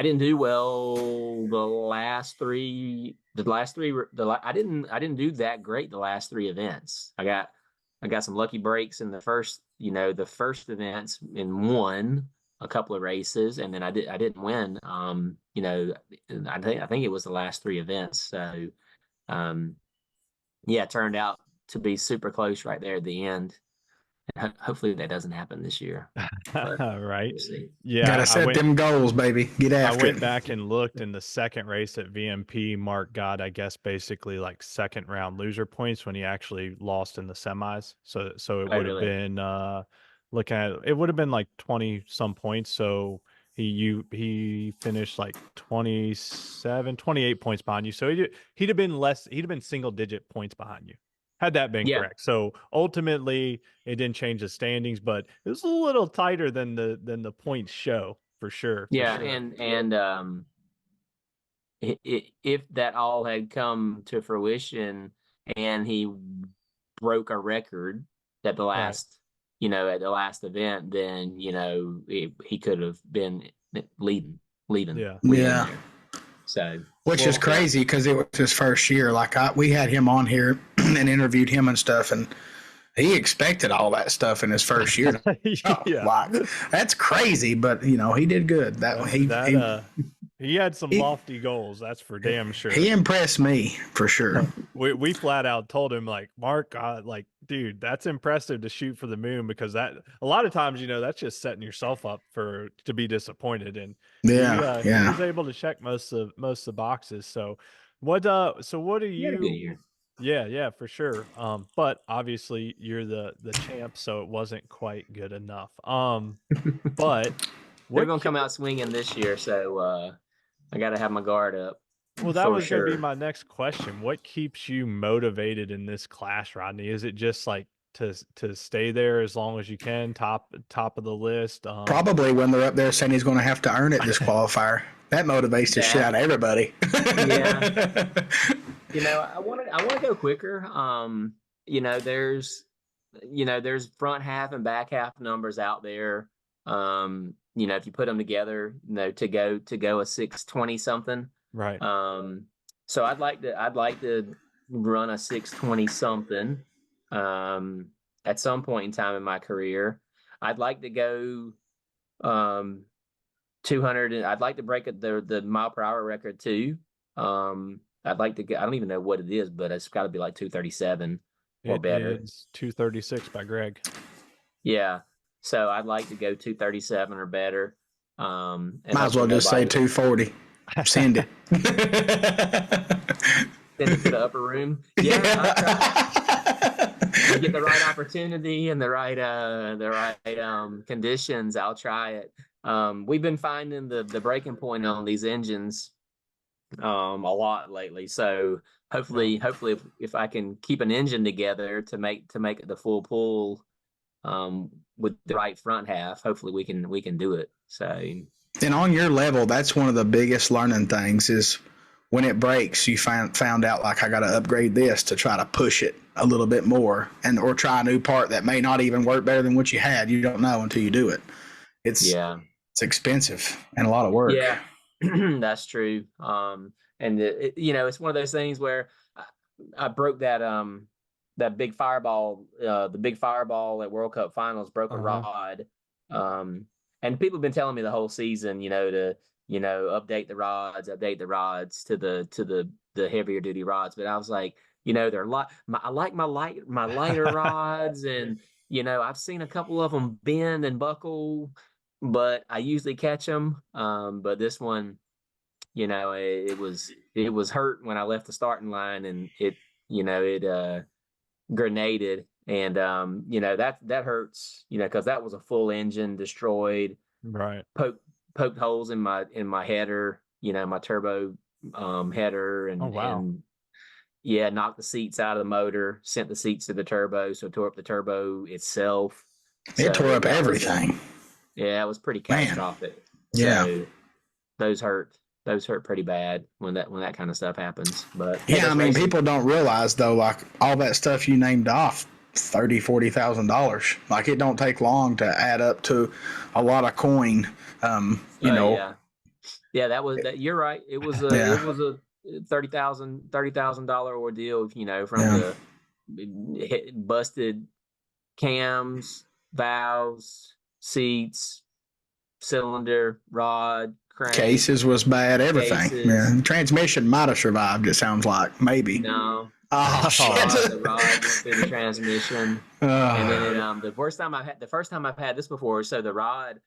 Speaker 3: didn't do well the last three. I didn't do that great the last 3 events. I got some lucky breaks in the first events and won a couple of races, and then I didn't win. I think it was the last 3 events. So, it turned out to be super close right there at the end. And hopefully that doesn't happen this year.
Speaker 1: Right.
Speaker 3: We'll
Speaker 1: yeah.
Speaker 2: Gotta set them goals, baby. Get after it.
Speaker 1: I went back and looked in the second race at VMP. Mark got, I guess, basically like second round loser points when he actually lost in the semis. So it would have been it would have been like 20 some points. So he finished like 28 points behind you. So he'd have been single digit points behind you. Had that been correct. So ultimately it didn't change the standings, but it was a little tighter than the points show for sure.
Speaker 3: Yeah. And if that all had come to fruition and he broke a record at the last, at the last event, then, he could have been leading.
Speaker 2: Yeah.
Speaker 3: So,
Speaker 2: which is crazy because it was his first year. Like we had him on here and interviewed him and stuff, and he expected all that stuff in his first year. That's crazy, but he did good.
Speaker 1: He had some lofty goals, that's for damn sure.
Speaker 2: He impressed me for sure.
Speaker 1: We flat out told him, like, Mark, dude, that's impressive to shoot for the moon, because that a lot of times, that's just setting yourself up to be disappointed. And he was able to check most of the boxes. So what are you? Yeah, for sure. But obviously you're the champ, so it wasn't quite good enough. But
Speaker 3: they're gonna come out swinging this year, so I got to have my guard up.
Speaker 1: Well, that was going to be my next question. What keeps you motivated in this class, Rodney? Is it just like to stay there as long as you can, top of the list?
Speaker 2: Probably when they're up there saying he's going to have to earn it, this qualifier. That motivates the shit out of everybody.
Speaker 3: Yeah. I want to go quicker. There's front half and back half numbers out there. if you put them together, to go a 620 something.
Speaker 1: Right.
Speaker 3: So I'd like to run a 620 something at some point in time in my career. I'd like to go 200. I'd like to break the mile per hour record too. I'd like to get, I don't even know what it is, but it's got to be like 237 or better.
Speaker 1: It is 236 by Greg.
Speaker 3: Yeah. So I'd like to go 237 or better.
Speaker 2: And might as well just say 240. Send it.
Speaker 3: Send it to the upper room. Yeah. I get the right opportunity and the right conditions, I'll try it. We've been finding the breaking point on these engines a lot lately. So hopefully if I can keep an engine together to make it the full pull with the right front half, hopefully we can do it. So,
Speaker 2: and on your level, that's one of the biggest learning things is when it breaks, you found out like I got to upgrade this to try to push it a little bit more, or try a new part that may not even work better than what you had. You don't know until you do it. It's expensive and a lot of work.
Speaker 3: Yeah, that's true. And it's one of those things where I broke that big fireball, the big fireball at World Cup Finals, broke a rod. And people have been telling me the whole season, to update the rods to the heavier duty rods. But I was like, they're I like my lighter rods, and I've seen a couple of them bend and buckle, but I usually catch them. But this one, it was hurt when I left the starting line, and it grenaded, and that hurts, because that was a full engine destroyed.
Speaker 1: Right.
Speaker 3: Poked holes in my header, my turbo header, and knocked the seats out of the motor, sent the seats to the turbo, so it tore up the turbo itself.
Speaker 2: It tore up everything.
Speaker 3: It was pretty catastrophic.
Speaker 2: Yeah.
Speaker 3: So those hurt pretty bad when that kind of stuff happens. But
Speaker 2: people don't realize though, like all that stuff you named off, $30,000-$40,000. Like it don't take long to add up to a lot of coin.
Speaker 3: Yeah, that was that. You're right. It was a $30,000 ordeal. From the busted cams, valves, seats, cylinder, rod, crank.
Speaker 2: Cases was bad. Everything. Yeah. The transmission might have survived. It sounds like maybe.
Speaker 3: No.
Speaker 2: Oh shit!
Speaker 3: The rod went through the transmission, and then the first time I've had this before. So the rod,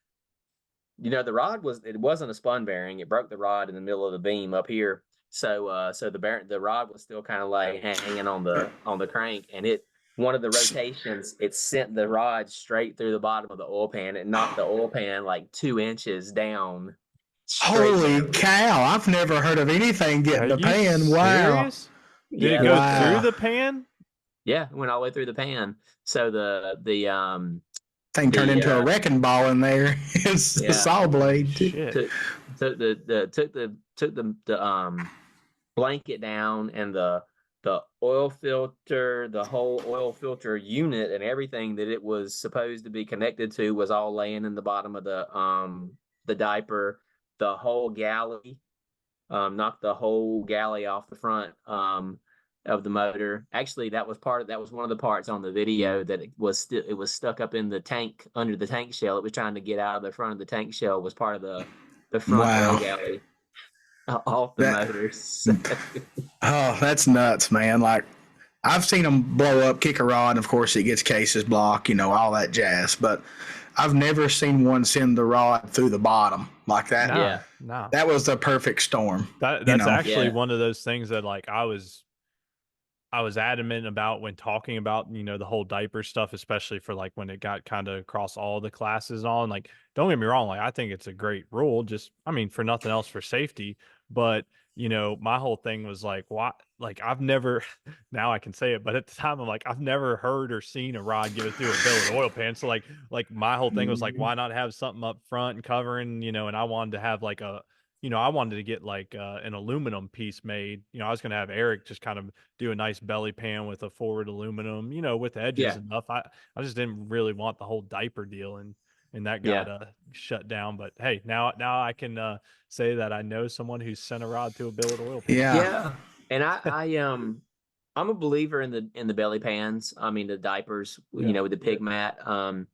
Speaker 3: the rod wasn't a spun bearing. It broke the rod in the middle of the beam up here. So the rod was still kind of like hanging on the crank, and one of the rotations, it sent the rod straight through the bottom of the oil pan. It knocked the oil pan like 2 inches down.
Speaker 2: Holy cow! I've never heard of anything getting the pan. Wow.
Speaker 1: Serious? Did it go through the pan?
Speaker 3: Yeah, it went all the way through the pan. So the
Speaker 2: thing turned into a wrecking ball in there. It's a saw blade.
Speaker 3: Took the blanket down, and the oil filter, the whole oil filter unit, and everything that it was supposed to be connected to was all laying in the bottom of the diaper. The whole galley, knocked the whole galley off the front of the motor. Actually, that was one of the parts on the video that it was stuck up in the tank, under the tank shell. It was trying to get out of the front of the tank shell. Was part of the front oil galley off the motors.
Speaker 2: Oh, that's nuts, man. Like I've seen them blow up, kick a rod, and of course it gets cases blocked, all that jazz. But I've never seen one send the rod through the bottom like that.
Speaker 1: No.
Speaker 2: That was the perfect storm.
Speaker 1: That's actually one of those things that like I was adamant about when talking about, the whole diaper stuff, especially for like when it got kind of across all the classes on. Like, don't get me wrong, like I think it's a great rule, just for nothing else, for safety. But my whole thing was like, why? Like I've never, now I can say it, but at the time I'm like, I've never heard or seen a rod give it through a billet oil pan. So like my whole thing was like, why not have something up front and covering, and I wanted to have like I wanted to get like an aluminum piece made. I was going to have Eric just kind of do a nice belly pan with a forward aluminum, with the edges and stuff. I just didn't really want the whole diaper deal. And and that got shut down. But hey, now I can say that I know someone who sent a rod to a billet oil pan.
Speaker 3: Yeah. And I'm a believer in the belly pans. I mean the diapers, with the pig mat. I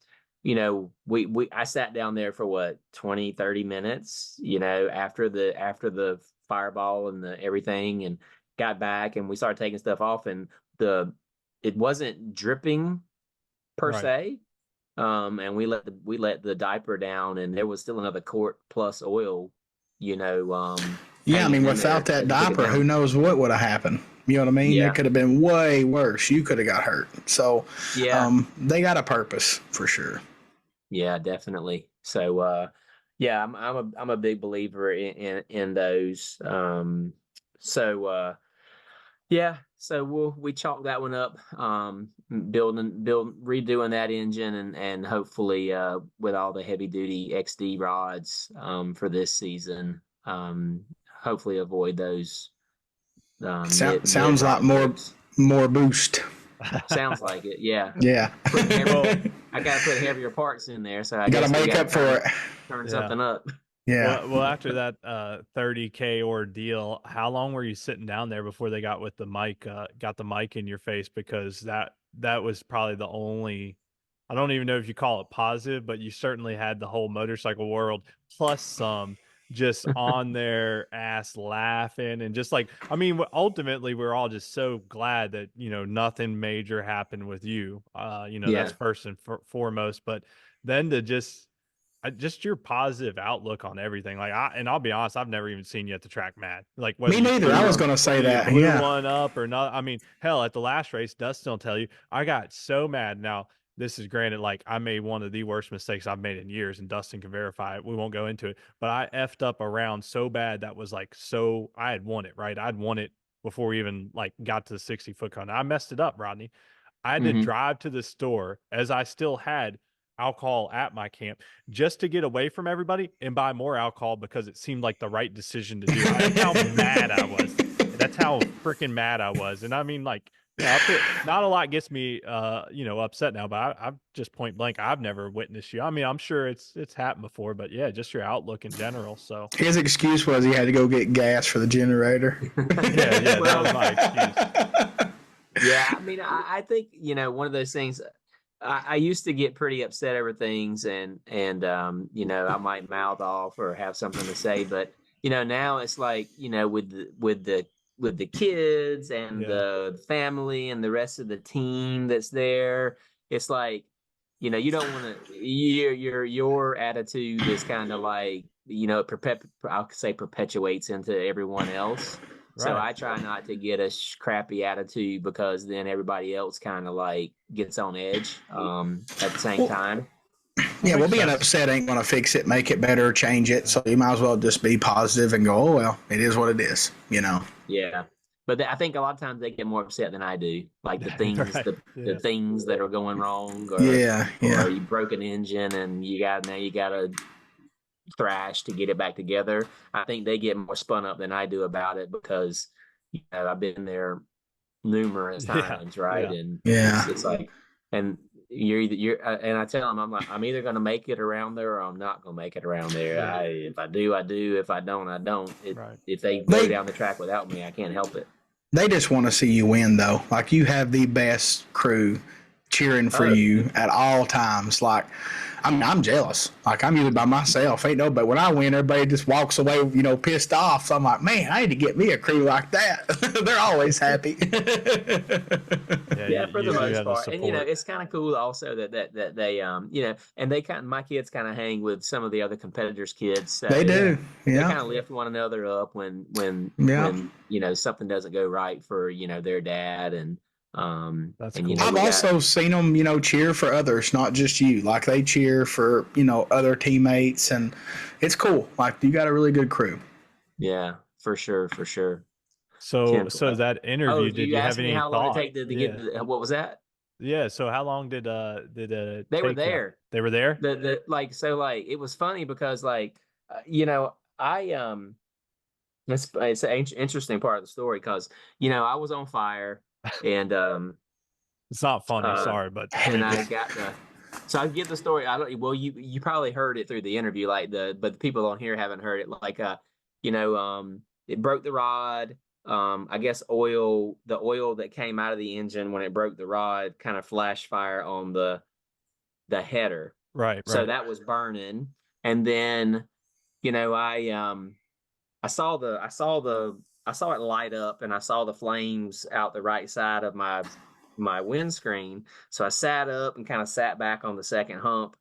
Speaker 3: sat down there for what 20-30 minutes, after the fireball and the everything, and got back and we started taking stuff off, and it wasn't dripping per se. And we let the diaper down, and there was still another quart plus oil,
Speaker 2: I mean, without that diaper, who knows what would have happened? You know what I mean? It could have been way worse. You could have got hurt. So, they got a purpose for sure.
Speaker 3: Yeah, definitely. So, I'm a big believer in those. So we chalk that one up. Redoing that engine, and hopefully with all the heavy duty XD rods for this season, hopefully avoid those.
Speaker 2: Sounds like more boost.
Speaker 3: Sounds like it, yeah.
Speaker 2: Yeah.
Speaker 3: I gotta put heavier parts in there, so I
Speaker 2: gotta make up for it.
Speaker 3: Turn something up.
Speaker 1: Yeah. Well, after that $30K ordeal, how long were you sitting down there before they got with the mic, got the mic in your face? Because that was probably the only, I don't even know if you call it positive, but you certainly had the whole motorcycle world plus some just on their ass laughing, and just like, I mean, ultimately we're all just so glad that, nothing major happened with you. That's first and foremost, but then to just your positive outlook on everything. Like and I'll be honest, I've never even seen you at the track mad. Like
Speaker 2: me neither. I was going to say that.
Speaker 1: Blew one up or not. I mean, hell, at the last race, Dustin will tell you, I got so mad. Now, this is granted, like I made one of the worst mistakes I've made in years, and Dustin can verify it. We won't go into it, but I effed up a round so bad that was like, so I had won it, right? I'd won it before we even like got to the 60-foot cone. I messed it up, Rodney. I had to drive to the store as I still had alcohol at my camp just to get away from everybody and buy more alcohol because it seemed like the right decision to do. That's how mad I was. That's how freaking mad I was. And I mean, like, not a lot gets me, upset now, but I've just point blank, I've never witnessed you. I mean, I'm sure it's happened before, but yeah, just your outlook in general. So
Speaker 2: his excuse was he had to go get gas for the generator.
Speaker 1: yeah, that was my excuse.
Speaker 3: Yeah, I mean, I think, one of those things, I used to get pretty upset over things, and I might mouth off or have something to say, but now it's like, with the kids and the family and the rest of the team that's there, it's like, you don't want to, your attitude is kind of like, I'll say perpetuates into everyone else. Right. So I try not to get a crappy attitude, because then everybody else kind of like gets on edge at the same time.
Speaker 2: Yeah, well, being upset ain't going to fix it, make it better, or change it. So you might as well just be positive and go, oh, well, it is what it is,
Speaker 3: Yeah. But I think a lot of times they get more upset than I do. Like the things, the things that are going wrong, or you broke an engine and you got to thrash to get it back together. I think they get more spun up than I do about it, because I've been there numerous times, right? And it's like, and and I tell them, I'm either going to make it around there, or I'm not going to make it around there. If I do, I do. If I don't, I don't. If they go down the track without me, I can't help it.
Speaker 2: They just want to see you win, though. Like, you have the best crew cheering for you at all times. Like, I'm jealous. Like, I'm usually by myself. Ain't no, but when I win, everybody just walks away, pissed off. So I'm like, man, I need to get me a crew like that. They're always happy.
Speaker 3: Yeah, for the most part. And it's kind of cool also that they and they my kids kind of hang with some of the other competitors' kids. So
Speaker 2: they do.
Speaker 3: They kind of lift one another up when something doesn't go right for their dad. And
Speaker 1: that's cool.
Speaker 2: I've also seen them, cheer for others, not just you. Like, they cheer for, other teammates, and it's cool. Like, you got a really good crew.
Speaker 3: Yeah, for sure.
Speaker 1: So that interview, did you have any
Speaker 3: how
Speaker 1: thought?
Speaker 3: long it take to get what was that?
Speaker 1: Yeah. So how long did
Speaker 3: they were there?
Speaker 1: They were there.
Speaker 3: It was funny because I it's an interesting part of the story, because I was on fire. And
Speaker 1: it's not funny, sorry, but
Speaker 3: and I got So I get the story. I don't. Well, you probably heard it through the interview, but the people on here haven't heard it. It broke the rod. I guess the oil that came out of the engine when it broke the rod kind of flash fire on the header.
Speaker 1: Right.
Speaker 3: So that was burning, and then I saw it light up, and I saw the flames out the right side of my windscreen. So I sat up and kind of sat back on the second hump,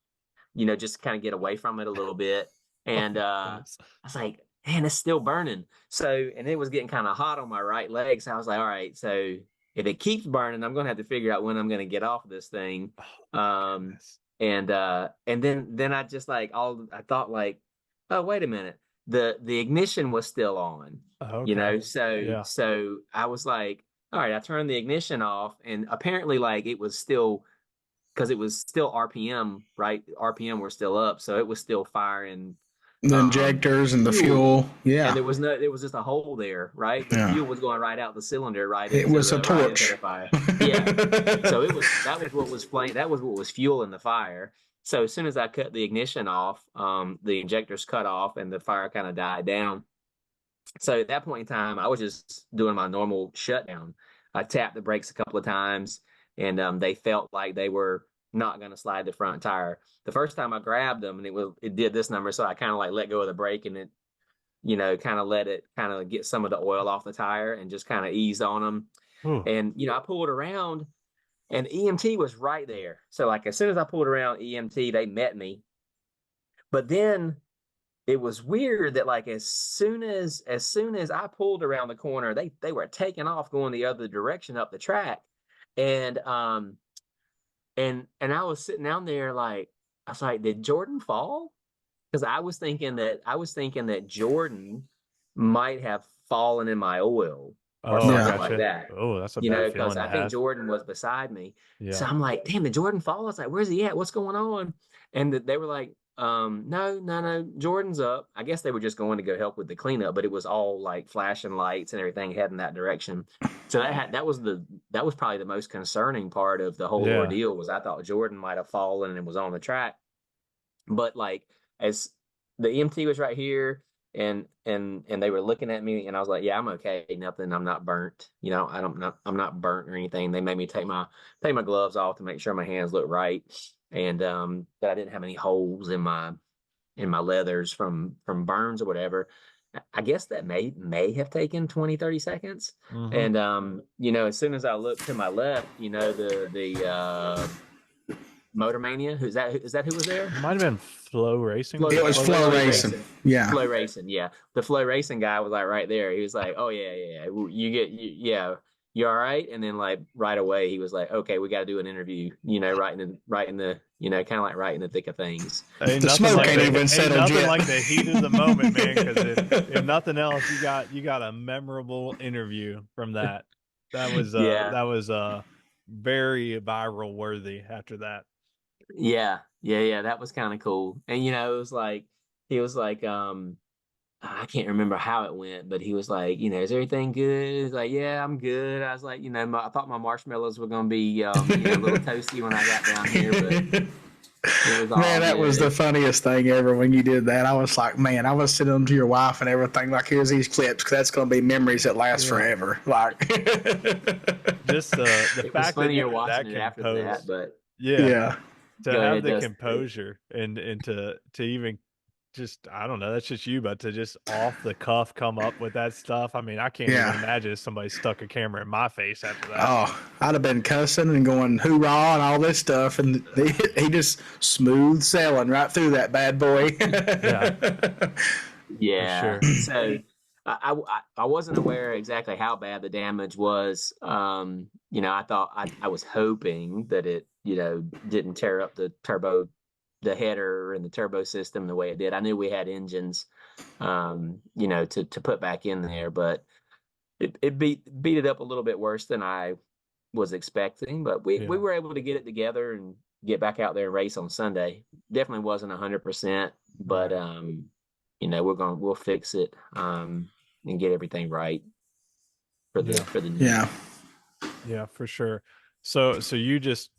Speaker 3: just to kind of get away from it a little bit. And I was like, man, it's still burning. So, and it was getting kind of hot on my right leg. So I was like, all right, so if it keeps burning, I'm going to have to figure out when I'm going to get off this thing. And then I just I thought oh, wait a minute. The ignition was still on, so I was like, all right, I turned the ignition off, and apparently it was still, because it was still RPM, right? RPM were still up, so it was still firing
Speaker 2: the injectors and the fuel. Yeah.
Speaker 3: And there was just a hole there, right? The fuel was going right out the cylinder, right?
Speaker 2: It was a torch.
Speaker 3: Right. Yeah. So that was what was fueling the fire. So as soon as I cut the ignition off, the injectors cut off and the fire kind of died down. So at that point in time, I was just doing my normal shutdown. I tapped the brakes a couple of times, and they felt like they were not going to slide the front tire. The first time I grabbed them, and it did this number, so I kind of let go of the brake, and it, kind of let it kind of get some of the oil off the tire and just kind of eased on them. And I pulled around, and EMT was right there. So as soon as I pulled around EMT, they met me. But then it was weird that as soon as I pulled around the corner, they were taking off going the other direction up the track. And I was sitting down there I was like, did Jordan fall? Because I was thinking that Jordan might have fallen in my oil or something like that.
Speaker 1: Oh, that's a bad
Speaker 3: because I think Jordan was beside me. Yeah. So I'm like, damn, did Jordan fall? I was like, where's he at? What's going on? And they were like, no, Jordan's up. I guess they were just going to go help with the cleanup, but it was all flashing lights and everything heading that direction. So that was probably the most concerning part of the whole ordeal, was I thought Jordan might have fallen and was on the track. But as the EMT was right here, and they were looking at me, and I was like, yeah, I'm okay, nothing, I'm not burnt, I'm not burnt or anything. They made me take my gloves off to make sure my hands look right, and that I didn't have any holes in my leathers from burns or whatever. I guess that may have taken 20-30 seconds. And as soon as I looked to my left, the Motor Mania, is that who was there?
Speaker 1: It might have been Flow Racing.
Speaker 2: It was Flow Racing. Yeah.
Speaker 3: Flow Racing, yeah. The Flow Racing guy was right there. He was like, oh yeah. You all right? And then right away he was like, okay, we got to do an interview, right in the kind of right in the thick of things.
Speaker 2: The smoke ain't even settled yet.
Speaker 1: Nothing like the heat of the moment, man, because if nothing else, you got a memorable interview from that. That was very viral worthy after that.
Speaker 3: Yeah, that was kind of cool. And it was he was I can't remember how it went, but he was like, is everything good? He was like, yeah, I'm good. I was like, I thought my marshmallows were going to be a little toasty when I got down here, but it was all
Speaker 2: man, that was the funniest thing ever when you did that. I was like, man, I was sending them to your wife and everything. Here's these clips, because that's going to be memories that last forever.
Speaker 1: Just the fact that you're watching it after that, but yeah. To have the composure and to even just, I don't know, that's just you, but to just off the cuff come up with that stuff. I mean, I can't even imagine if somebody stuck a camera in my face after that.
Speaker 2: Oh, I'd have been cussing and going hoorah and all this stuff, and he just smooth sailing right through that bad boy.
Speaker 3: Yeah. Sure. So I wasn't aware exactly how bad the damage was. I thought I was hoping that it didn't tear up the header and the turbo system the way it did. I knew we had engines, to put back in there, but it beat it up a little bit worse than I was expecting. But we were able to get it together and get back out there and race on Sunday. Definitely wasn't 100%, but we'll fix it and get everything right for the new.
Speaker 1: Yeah, for sure. So you just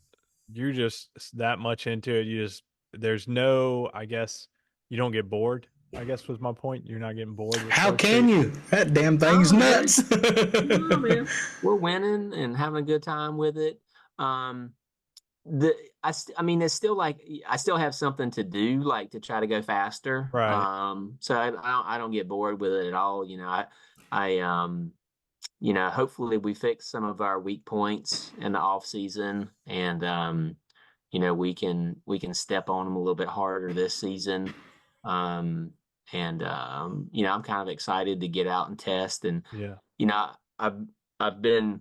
Speaker 1: you're just that much into it. There's no, I guess you don't get bored, I guess was my point. You're not getting bored with
Speaker 2: How
Speaker 1: Pro
Speaker 2: can
Speaker 1: Street.
Speaker 2: you? That damn thing's nuts.
Speaker 3: No, man. We're winning and having a good time with it. I mean, it's still like I still have something to do, like to try to go faster.
Speaker 1: Right.
Speaker 3: So I don't get bored with it at all. Hopefully we fix some of our weak points in the off season, and we can step on them a little bit harder this season. I'm kind of excited to get out and test, and
Speaker 1: Yeah.
Speaker 3: I've been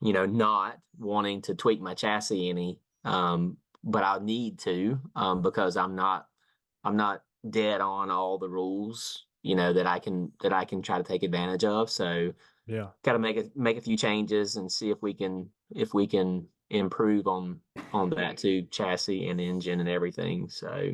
Speaker 3: not wanting to tweak my chassis any, but I'll need to, because I'm not dead on all the rules, that I can try to take advantage of. So
Speaker 1: yeah,
Speaker 3: got to make a few changes and see if we can improve on that too, chassis and engine and everything. So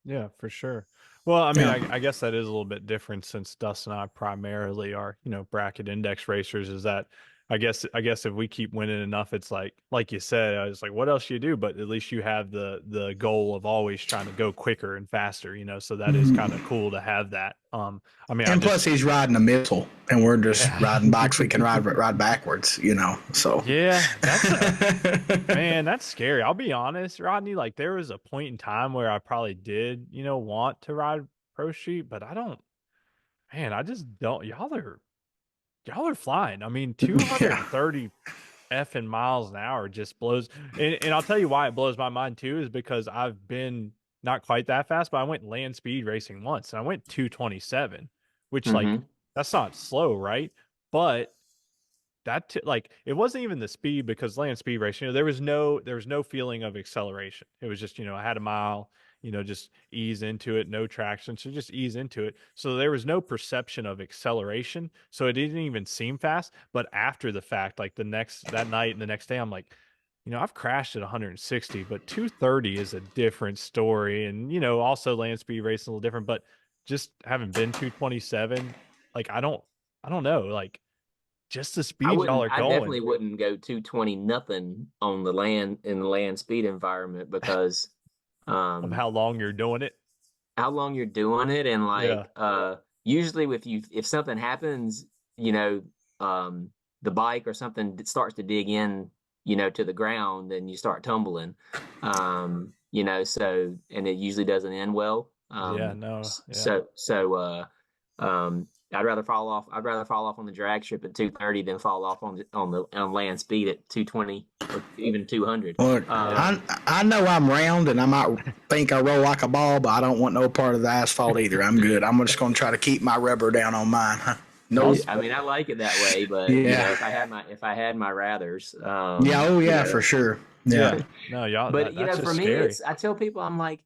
Speaker 1: yeah, for sure. Well, I mean, I guess that is a little bit different since Dustin and I primarily are, bracket index racers. Is that I guess if we keep winning enough, it's like you said, I was like, what else you do? But at least you have the goal of always trying to go quicker and faster, so that is kind of cool to have that. I mean,
Speaker 2: and plus he's riding a missile, and we're just riding bikes we can ride backwards, So
Speaker 1: yeah, man, that's scary. I'll be honest, Rodney. Like there was a point in time where I probably did, want to ride Pro Street, but I don't. Man, I just don't. Y'all are flying. I mean, 230 effing miles an hour just blows. And I'll tell you why it blows my mind too, is because I've been not quite that fast, but I went land speed racing once and I went 227, which like that's not slow, right? But like it wasn't even the speed, because land speed racing, there was no feeling of acceleration. It was just, I had a mile, just ease into it, no traction, so just ease into it. So there was no perception of acceleration, so it didn't even seem fast. But after the fact, like that night and the next day, I'm like, I've crashed at 160, but 230 is a different story. And also land speed racing a little different, but just having been 227, like I don't know, like just the speed y'all are
Speaker 3: I
Speaker 1: going.
Speaker 3: definitely wouldn't go 220 nothing on the land in the land speed environment, because
Speaker 1: of how long you're doing it.
Speaker 3: How long you're doing it, and like usually if something happens, the bike or something starts to dig in, to the ground, and you start tumbling. So, and it usually doesn't end well. I'd rather fall off on the drag strip at 230 than fall off on land speed at 220 or even 200.
Speaker 2: Well, I know I'm round and I might think I roll like a ball, but I don't want no part of the asphalt either. I'm good. I'm just going to try to keep my rubber down on mine.
Speaker 3: No, I mean I like it that way, but if I had my rathers,
Speaker 2: for sure. Yeah.
Speaker 1: No, y'all.
Speaker 3: But
Speaker 1: that's
Speaker 3: for me,
Speaker 1: scary.
Speaker 3: I tell people, I'm like,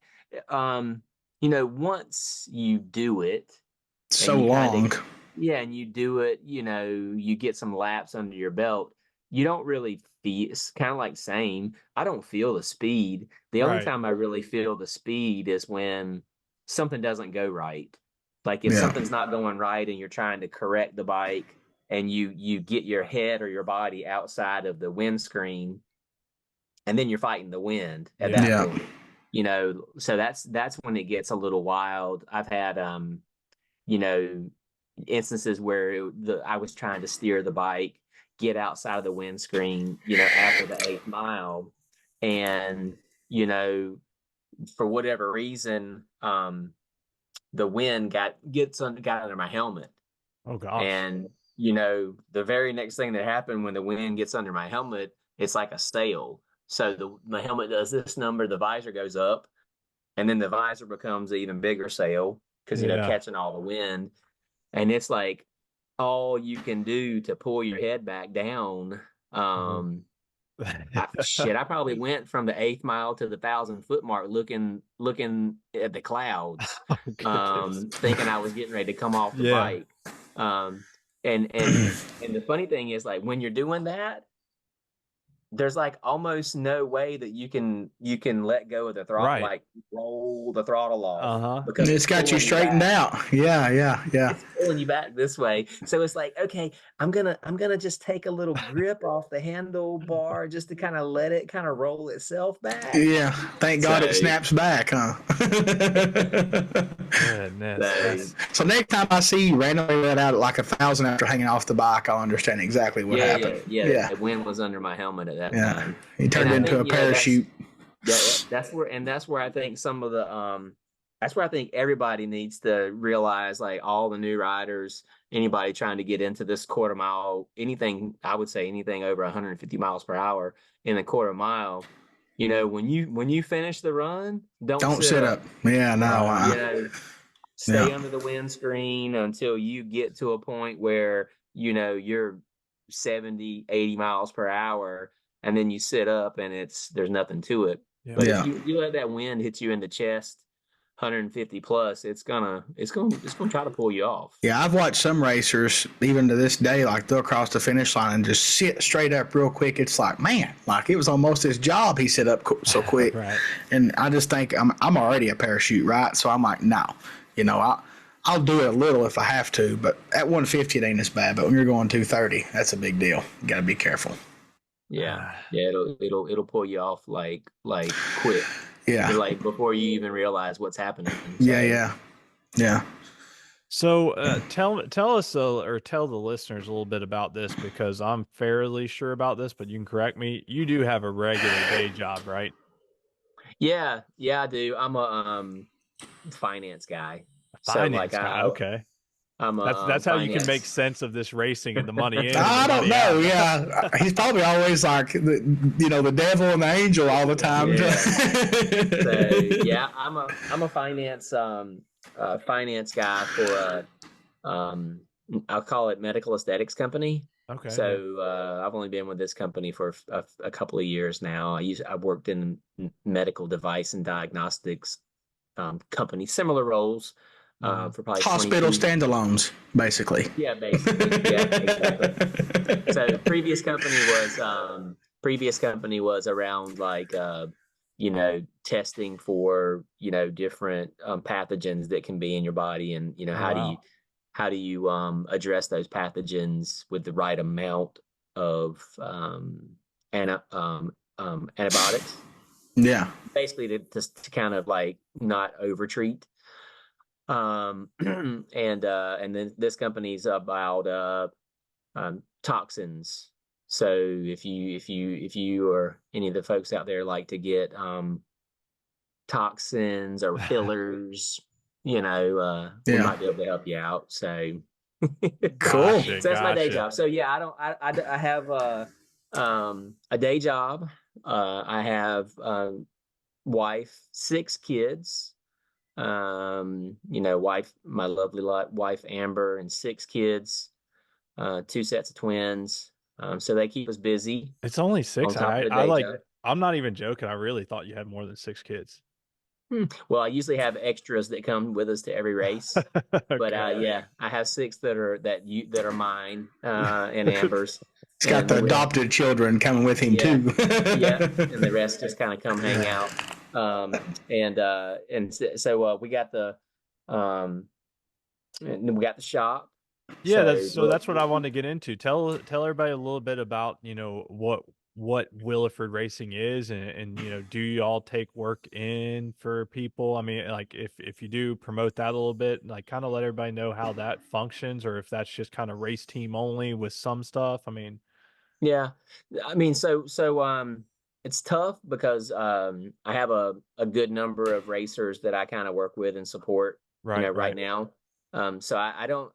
Speaker 3: once you do it,
Speaker 2: so long.
Speaker 3: And you do it, you get some laps under your belt. You don't really feel, it's kind of like same. I don't feel the speed. The only time I really feel the speed is when something doesn't go right. Like if something's not going right and you're trying to correct the bike, and you get your head or your body outside of the windscreen, and then you're fighting the wind at that point. So that's when it gets a little wild. I've had instances where I was trying to steer the bike, get outside of the windscreen, after the 8th mile, and for whatever reason, the wind got under my helmet.
Speaker 1: Oh gosh!
Speaker 3: And the very next thing that happened when the wind gets under my helmet, it's like a sail. So my helmet does this number, the visor goes up, and then the visor becomes an even bigger sail because catching all the wind. And it's like all you can do to pull your head back down. I probably went from the 8th mile to the 1,000-foot mark looking at the clouds, thinking I was getting ready to come off the bike. And the funny thing is, like, when you're doing that, there's like almost no way that you can let go of the throttle, like roll the throttle off,
Speaker 2: because it's got you straightened out. Yeah.
Speaker 3: It's pulling you back this way. So it's like, okay, I'm gonna just take a little grip off the handlebar just to kind of let it kind of roll itself back.
Speaker 2: Yeah, thank God it snaps back, huh?
Speaker 1: Goodness.
Speaker 2: So next time I see you randomly let out at like 1,000 after hanging off the bike, I'll understand exactly what happened.
Speaker 3: Yeah. The wind was under my helmet at that time.
Speaker 2: He turned into a parachute.
Speaker 3: That's where I think some of the that's where I think everybody needs to realize, like all the new riders, anybody trying to get into this quarter mile, anything, I would say anything over 150 miles per hour in a quarter mile, you know, when you finish the run, don't sit up.
Speaker 2: Yeah, no.
Speaker 3: Stay under the windscreen until you get to a point where, you know, you're 70, 80 miles per hour, and then you sit up and there's nothing to it. Yeah. But if you let that wind hit you in the chest, 150 plus, it's gonna try to pull you off.
Speaker 2: Yeah, I've watched some racers even to this day, like they'll cross the finish line and just sit straight up real quick. It's like, man, like it was almost his job. He sit up so quick.
Speaker 1: Right.
Speaker 2: And I just think I'm already a parachute, right? So I'm like, no, you know, I'll do it a little if I have to, but at 150 it ain't as bad. But when you're going 230, that's a big deal. You got to be careful.
Speaker 3: Yeah, it'll pull you off like quick.
Speaker 2: Yeah,
Speaker 3: like before you even realize what's happening.
Speaker 2: So, yeah.
Speaker 1: So tell us or tell the listeners a little bit about this, because I'm fairly sure about this, but you can correct me. You do have a regular day job, right?
Speaker 3: Yeah, I do. I'm a finance guy.
Speaker 1: Finance guy, okay. That's how you can make sense of this racing and the money in.
Speaker 2: I don't know. Out. Yeah, he's probably always like the devil and the angel all the time.
Speaker 3: Yeah. So yeah, I'm a finance finance guy for I'll call it medical aesthetics company.
Speaker 1: Okay.
Speaker 3: So I've only been with this company for a couple of years now. I worked in medical device and diagnostics company, similar roles. For probably
Speaker 2: hospital standalones, basically.
Speaker 3: Yeah, basically. Yeah, exactly. So previous company was around like testing for different pathogens that can be in your body, and how do you address those pathogens with the right amount of antibiotics.
Speaker 2: Yeah,
Speaker 3: basically to kind of like not overtreat. And then this company's about toxins. So if you or any of the folks out there like to get toxins or fillers, we might be able to help you out. So
Speaker 2: cool.
Speaker 3: So that's my day job. So yeah, I have a day job. I have wife, 6 kids. Wife, my lovely wife Amber, and 6 kids, 2 sets of twins. So they keep us busy.
Speaker 1: It's only 6. I'm not even joking. I really thought you had more than 6 kids.
Speaker 3: Well, I usually have extras that come with us to every race, but I have 6 that are mine and Amber's.
Speaker 2: He's got the adopted children coming with him too.
Speaker 3: Yeah, and the rest just kind of come hang out. So we got the shop.
Speaker 1: Yeah, that's what I wanted to get into. Tell everybody a little bit about what Williford Racing is, and do you all take work in for people? I mean, like if you do, promote that a little bit, like kind of let everybody know how that functions, or if that's just kind of race team only with some stuff. I mean,
Speaker 3: yeah, I mean, so it's tough because I have a good number of racers that I kind of work with and support right now. So I don't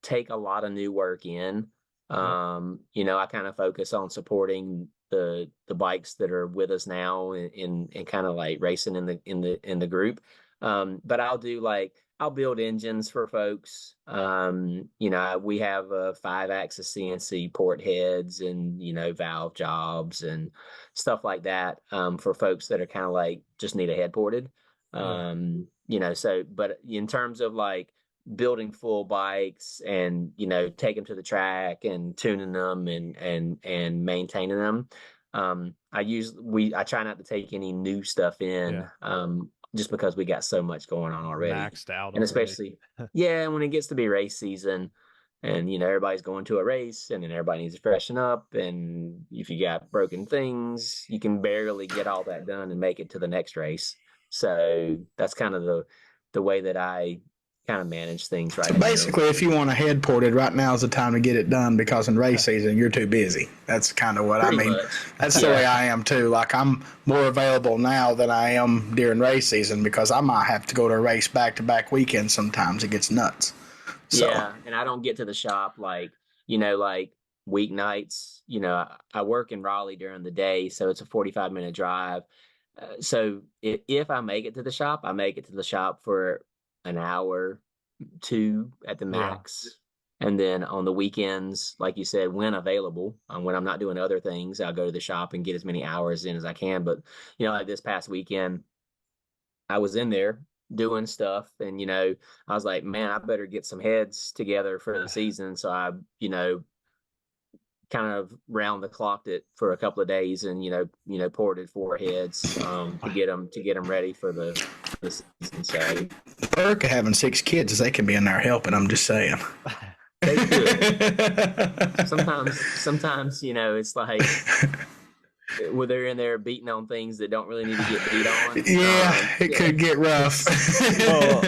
Speaker 3: take a lot of new work in. I kind of focus on supporting the bikes that are with us now and kind of like racing in the group. But I'll build engines for folks. We have 5-axis CNC port heads and valve jobs and stuff like that for folks that are kind of like just need a head ported. But in terms of like building full bikes and take them to the track and tuning them and maintaining them, I try not to take any new stuff in, just because we got so much going on already.
Speaker 1: Maxed out
Speaker 3: and
Speaker 1: already.
Speaker 3: especially when it gets to be race season, and everybody's going to a race, and then everybody needs to freshen up, and if you got broken things, you can barely get all that done and make it to the next race. So that's kind of the way that I kind of manage things right
Speaker 2: So
Speaker 3: now.
Speaker 2: basically, if you want to head ported, right now is the time to get it done, because in race season you're too busy. That's kind of what
Speaker 3: Pretty
Speaker 2: I mean.
Speaker 3: much.
Speaker 2: That's the way I am too. Like, I'm more available now than I am during race season, because I might have to go to a race back-to-back weekends sometimes. It gets nuts. So.
Speaker 3: Yeah, and I don't get to the shop like weeknights. I work in Raleigh during the day, so it's a 45-minute drive. So if I make it to the shop, I make it to the shop for an hour, 2 at the max. Yeah. And then on the weekends, like you said, when available, when I'm not doing other things, I'll go to the shop and get as many hours in as I can. But, like this past weekend, I was in there doing stuff, and, I was like, man, I better get some heads together for the season. So I, kind of round the clocked it for a couple of days, and ported 4 heads to get them ready for the season. So
Speaker 2: perk of having 6 kids is they can be in there helping. I'm just saying.
Speaker 3: They could. Sometimes it's like where they're in there beating on things that don't really need to get beat on.
Speaker 2: Yeah, it could get rough.
Speaker 1: Well,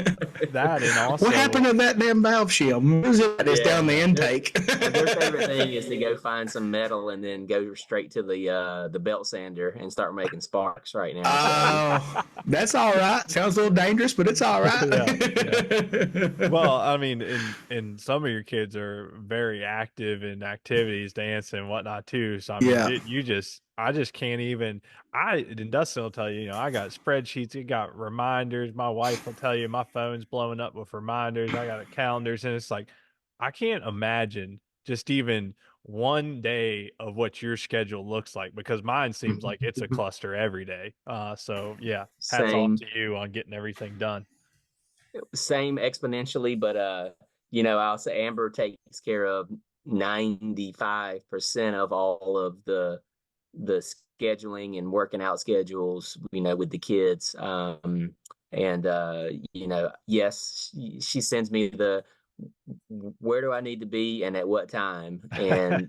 Speaker 1: that, and also,
Speaker 2: what happened to that damn valve shield? It's down the intake.
Speaker 3: Their favorite thing is to go find some metal and then go straight to the belt sander and start making sparks right now.
Speaker 2: Oh, that's all right. Sounds a little dangerous, but it's all right.
Speaker 1: Yeah. Well, I mean, and some of your kids are very active in activities, dance and whatnot too. So I mean, I just can't even. And Dustin will tell you, I got spreadsheets, it got reminders. My wife will tell you my phone's blowing up with reminders. I got calendars, and it's like, I can't imagine just even one day of what your schedule looks like, because mine seems like it's a cluster every day. So yeah, hats off to you on getting everything done.
Speaker 3: Same exponentially, but I'll say Amber takes care of 95% of all of the scheduling and working out schedules, with the kids. Yes, she sends me where do I need to be and at what time, and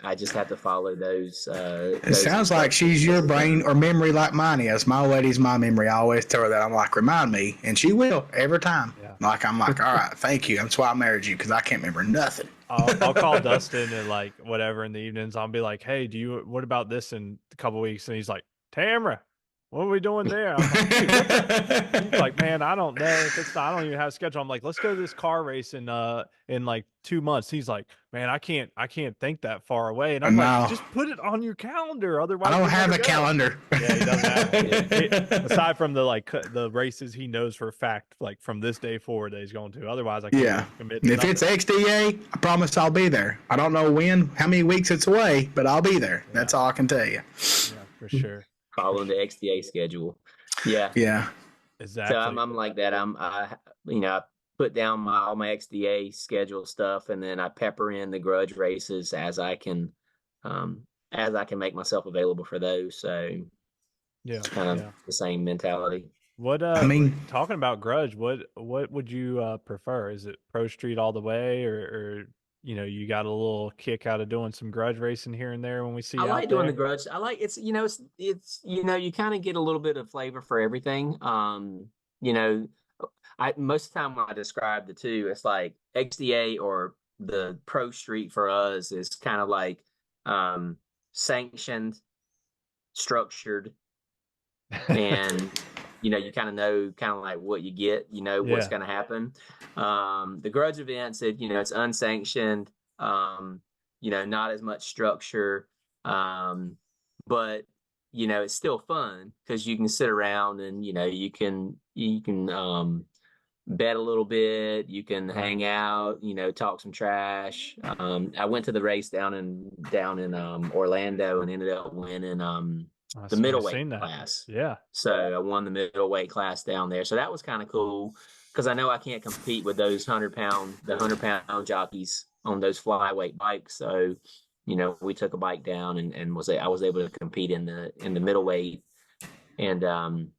Speaker 3: I just have to follow those.
Speaker 2: It sounds like she's your brain or memory like mine is. My lady's my memory. I always tell her that. I'm like, remind me, and she will every time. Yeah. I'm like, all right, thank you. That's why I married you, because I can't remember nothing.
Speaker 1: I'll call Dustin and like whatever in the evenings. I'll be like, hey, what about this in a couple of weeks? And he's like, Tamara, what are we doing there? I'm like, hey, he's like, man, I don't know if it's not, I don't even have a schedule. I'm like, let's go to this car race in like 2 months. He's like, man, I can't think that far away. And I'm like, just put it on your calendar. Otherwise,
Speaker 2: I don't have a calendar.
Speaker 1: Yeah, he doesn't have it. Aside from the races he knows for a fact, like from this day forward that he's going to. Otherwise, I can't commit to nothing.
Speaker 2: It's XDA, I promise I'll be there. I don't know how many weeks it's away, but I'll be there. That's all I can tell you.
Speaker 1: Yeah, for sure.
Speaker 3: Following the XDA schedule. Yeah.
Speaker 1: Exactly.
Speaker 3: So I'm like that. I put down all my XDA schedule stuff, and then I pepper in the grudge races as I can make myself available for those. So it's kind of the same mentality.
Speaker 1: What talking about grudge, what would you prefer? Is it Pro Street all the way, or you got a little kick out of doing some grudge racing here and there when we see you? I
Speaker 3: like doing the grudge. I like it's you kind of get a little bit of flavor for everything. Most of the time when I describe the two, it's like XDA or the Pro Street for us is kind of like sanctioned, structured, and you kind of know like what you get, what's going to happen. The grudge events, it's unsanctioned, not as much structure, but it's still fun because you can sit around and you can bet a little bit, you can hang out, talk some trash. I went to the race down in Orlando and ended up winning the middleweight class.
Speaker 1: Yeah.
Speaker 3: So I won the middleweight class down there. So that was kind of cool because I know I can't compete with those 100-pound jockeys on those flyweight bikes. So we took a bike down and I was able to compete in the middleweight, and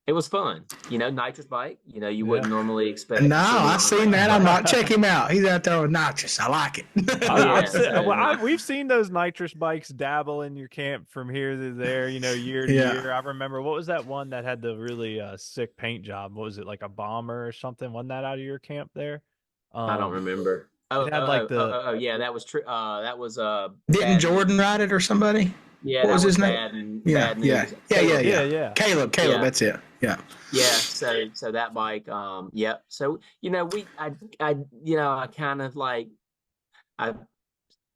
Speaker 3: it was fun. Nitrous bike. You wouldn't normally expect.
Speaker 2: No, I've seen that. I'm not. Check him out. He's out there with nitrous. I like
Speaker 1: it. We've seen those nitrous bikes dabble in your camp from here to there. Year to year. I remember, what was that one that had the really sick paint job? What was it, like a bomber or something? Wasn't that out of your camp there?
Speaker 3: I don't remember. Yeah, that was true. That was
Speaker 2: Didn't Jordan ride it or somebody?
Speaker 3: Yeah, what was his name?
Speaker 2: Yeah. Caleb, that's it. Yeah.
Speaker 3: So that bike, yep. So I kind of like,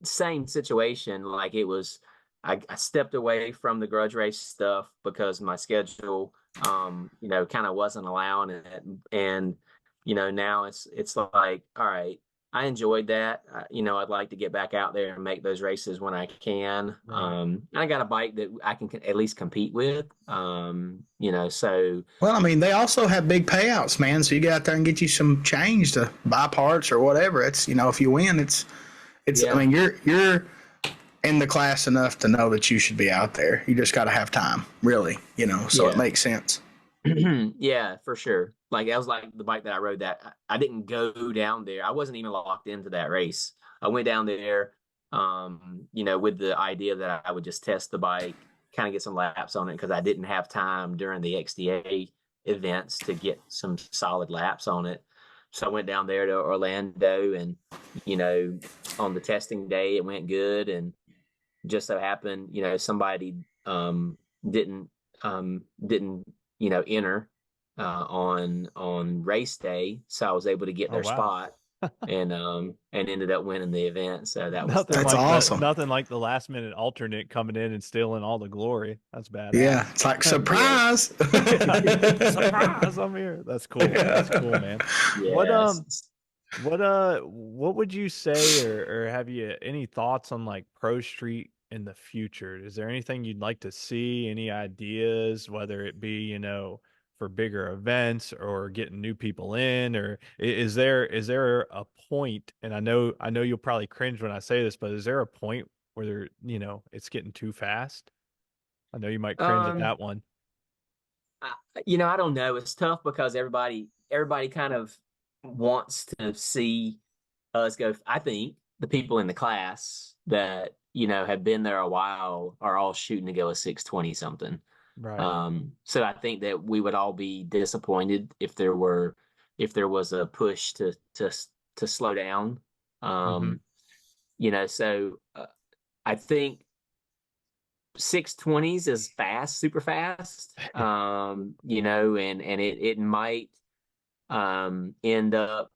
Speaker 3: same situation. Like, it was, I stepped away from the grudge race stuff because my schedule, kind of wasn't allowing it, and now it's like, all right, I enjoyed that. I'd like to get back out there and make those races when I can.
Speaker 1: Right.
Speaker 3: I got a bike that I can at least compete with. So.
Speaker 2: Well, I mean, they also have big payouts, man. So you get out there and get you some change to buy parts or whatever. It's, if you win, it's. Yeah. I mean, you're in the class enough to know that you should be out there. You just got to have time, really. So it makes sense.
Speaker 3: Yeah, for sure. Like, that was like the bike that I rode. That I didn't go down there. I wasn't even locked into that race. I went down there, with the idea that I would just test the bike, kind of get some laps on it, because I didn't have time during the XDA events to get some solid laps on it. So I went down there to Orlando, and on the testing day it went good, and just so happened, somebody didn't enter on race day, so I was able to get their spot and ended up winning the event. So that's
Speaker 2: awesome.
Speaker 1: Nothing like the last minute alternate coming in and stealing all the glory. That's bad.
Speaker 2: Yeah, it's like, surprise.
Speaker 1: Surprise, I'm here. That's cool. That's cool, man.
Speaker 3: Yes.
Speaker 1: What would you say, or have you any thoughts on like Pro Street in the future? Is there anything you'd like to see? Any ideas, whether it be, for bigger events or getting new people in, or is there a point, and I know you'll probably cringe when I say this, but is there a point where it's getting too fast? I know you might cringe at that one.
Speaker 3: I don't know. It's tough because everybody kind of wants to see us go. I think the people in the class that have been there a while are all shooting to go a 620 something.
Speaker 2: Right.
Speaker 3: So I think that we would all be disappointed if there was a push to slow down. So I think 620s is fast, super fast. And it might end up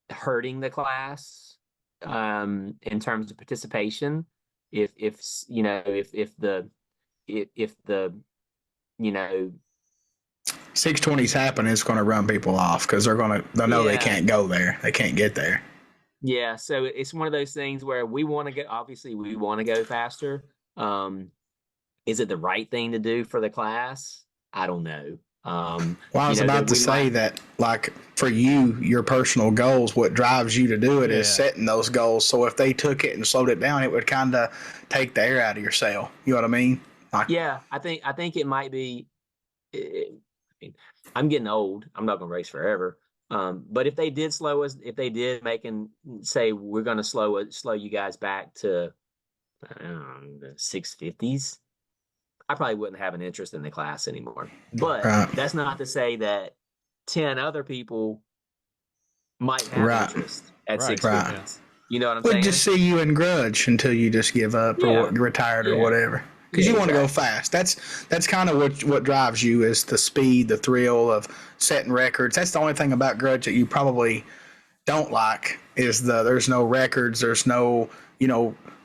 Speaker 3: hurting the class in terms of participation if the
Speaker 2: 620s happen, it's going to run people off because they'll know they can't go there. They can't get there.
Speaker 3: Yeah. So it's one of those things where we want to go faster. Is it the right thing to do for the class? I don't know.
Speaker 2: Well, I was about to say that, like, for you, your personal goals, what drives you to do it is setting those goals. So if they took it and slowed it down, it would kind of take the air out of your sail. You know what I mean?
Speaker 3: Yeah, I think it might be. I'm getting old. I'm not going to race forever. But if they did slow us, if they did say we're going to slow you guys back to the 650s, I probably wouldn't have an interest in the class anymore. But that's not to say that 10 other people might have interest at 650s. You know what I'm saying?
Speaker 2: We'll just see you in grudge until you just give up or retired or whatever. Because you want to go fast. That's kind of what drives you, is the speed, the thrill of setting records. That's the only thing about grudge that you probably don't like, is there's no records, there's no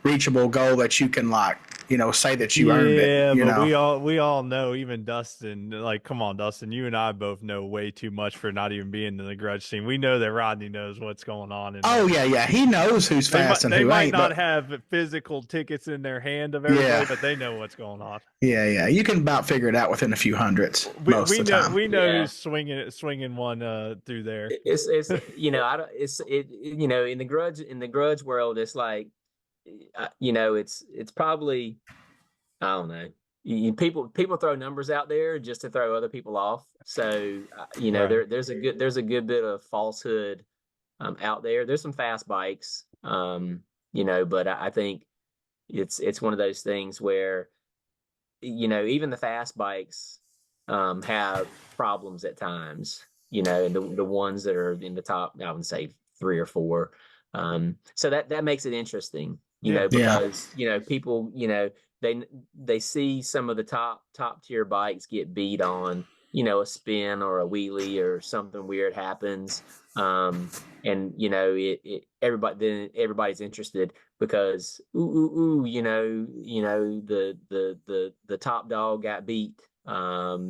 Speaker 2: reachable goal that you can say that you earned it.
Speaker 1: Yeah, but we all know, even Dustin, like, come on, Dustin, you and I both know way too much for not even being in the grudge scene. We know that Rodney knows what's going on.
Speaker 2: Yeah. He knows who's fast and who ain't.
Speaker 1: They might not have physical tickets in their hand of everybody, but they know what's going on.
Speaker 2: Yeah. You can about figure it out within a few hundreds most of the time.
Speaker 1: We know who's swinging one through there.
Speaker 3: It's in the grudge world, it's like, it's probably, I don't know. People throw numbers out there just to throw other people off. So
Speaker 1: Right.
Speaker 3: there's a good bit of falsehood out there. There's some fast bikes, but I think it's one of those things where even the fast bikes have problems at times. And the ones that are in the top, I would say 3 or 4. So that makes it interesting. Because people they see some of the top tier bikes get beat on, a spin or a wheelie or something weird happens. And everybody's interested because the top dog got beat. At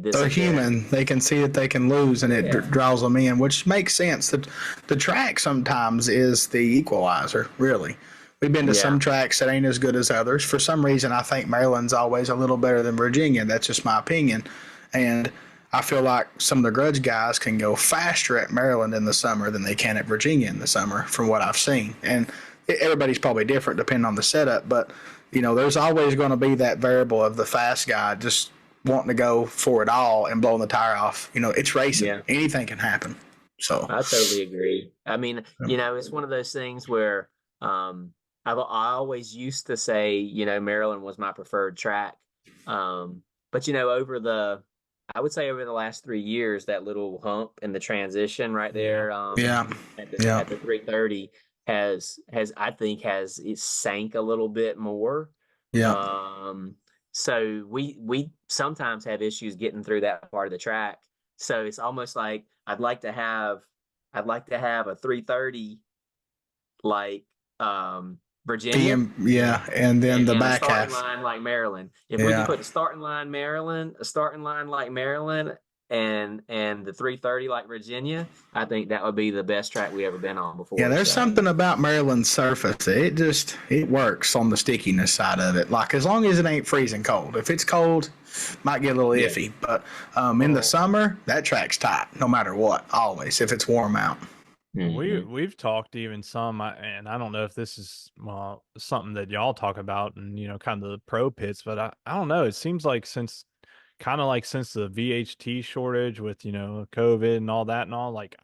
Speaker 3: this
Speaker 2: They're
Speaker 3: event.
Speaker 2: human. They can see that they can lose, and it draws them in, which makes sense. That the track sometimes is the equalizer, really. We've been to some tracks that ain't as good as others. For some reason, I think Maryland's always a little better than Virginia. That's just my opinion. And I feel like some of the grudge guys can go faster at Maryland in the summer than they can at Virginia in the summer, from what I've seen. And everybody's probably different depending on the setup, but there's always going to be that variable of the fast guy just wanting to go for it all and blowing the tire off. It's racing. Yeah. Anything can happen. So
Speaker 3: I totally agree. I mean, it's one of those things where I always used to say, Maryland was my preferred track. But I would say over the last 3 years, that little hump in the transition right there, at the 330 has it sank a little bit more.
Speaker 2: Yeah.
Speaker 3: So we sometimes have issues getting through that part of the track. So it's almost like I'd like to have a 330 like Virginia.
Speaker 2: And then the back half.
Speaker 3: A starting line like Maryland. If we can put a starting line like Maryland, and the 330 like Virginia, I think that would be the best track we ever been on before.
Speaker 2: Yeah, there's something about Maryland's surface. It works on the stickiness side of it. Like, as long as it ain't freezing cold. If it's cold, might get a little iffy. But in the summer, that track's tight, no matter what, always, if it's warm out.
Speaker 1: Mm-hmm. We've talked even some, and I don't know if this is something that y'all talk about and kind of the pro pits, but I don't know. It seems like since the VHT shortage with COVID and all that and all, like,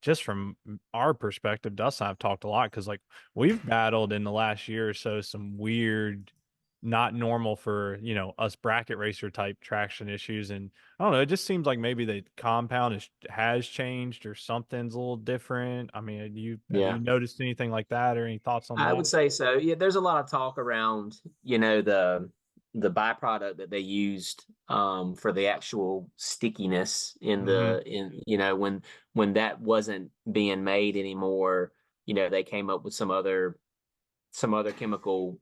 Speaker 1: just from our perspective, Dustin and I've talked a lot because like we've battled in the last year or so some weird, not normal for us bracket racer type traction issues, and I don't know, it just seems like maybe the compound has changed or something's a little different. I mean, have you noticed anything like that or any thoughts on that?
Speaker 3: I would say so. Yeah, there's a lot of talk around the byproduct that they used for the actual stickiness in when that wasn't being made anymore. They came up with some other chemical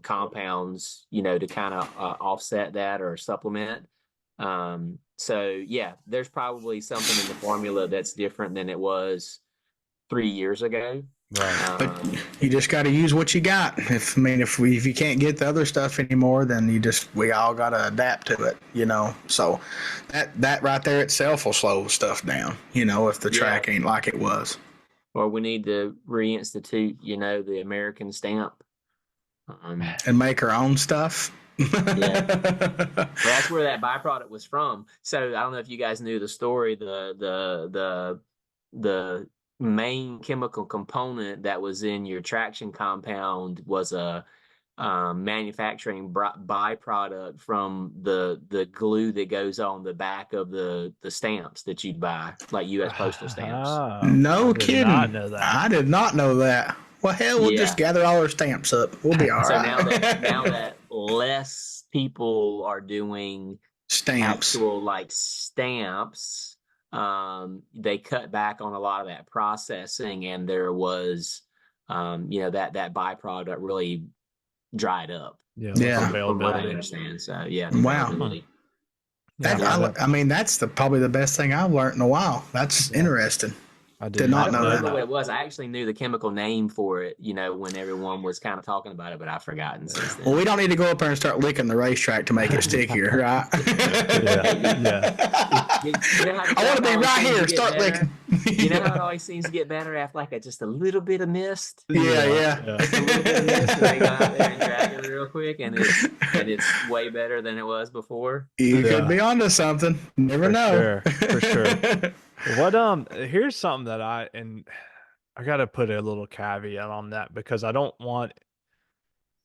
Speaker 3: compounds, to kind of offset that or supplement. So yeah, there's probably something in the formula that's different than it was 3 years ago.
Speaker 2: Right. But you just got to use what you got. If you can't get the other stuff anymore, then we all got to adapt to it, So that right there itself will slow stuff down, if the track ain't like it was.
Speaker 3: Or we need to reinstitute, the American stamp.
Speaker 2: And make our own stuff.
Speaker 3: Well, that's where that byproduct was from. So I don't know if you guys knew the story. The main chemical component that was in your traction compound was a manufacturing byproduct from the glue that goes on the back of the stamps that you'd buy, like U.S. postal stamps.
Speaker 2: No kidding. I did not know that. Well, hell, we'll just gather all our stamps up. We'll be all right.
Speaker 3: So now that less people are doing actual stamps, they cut back on a lot of that processing, and there was, that byproduct really dried up.
Speaker 2: Yeah.
Speaker 3: From what I understand. So yeah.
Speaker 2: Wow. That's probably the best thing I've learned in a while. That's interesting.
Speaker 1: I did not know that.
Speaker 3: What it was. I actually knew the chemical name for it, when everyone was kind of talking about it, but I've forgotten since then.
Speaker 2: Well, we don't need to go up there and start licking the racetrack to make it stickier, right?
Speaker 3: You know how
Speaker 2: I want to be right here. Start licking.
Speaker 3: You know how it always seems to get better after like just a little bit of mist.
Speaker 2: Yeah.
Speaker 3: Just a little bit of mist, and they go out there and drag it real quick, and it's way better than it was before.
Speaker 2: You could be onto something. Never know.
Speaker 1: For sure. What here's something that I got to put a little caveat on that because I don't want.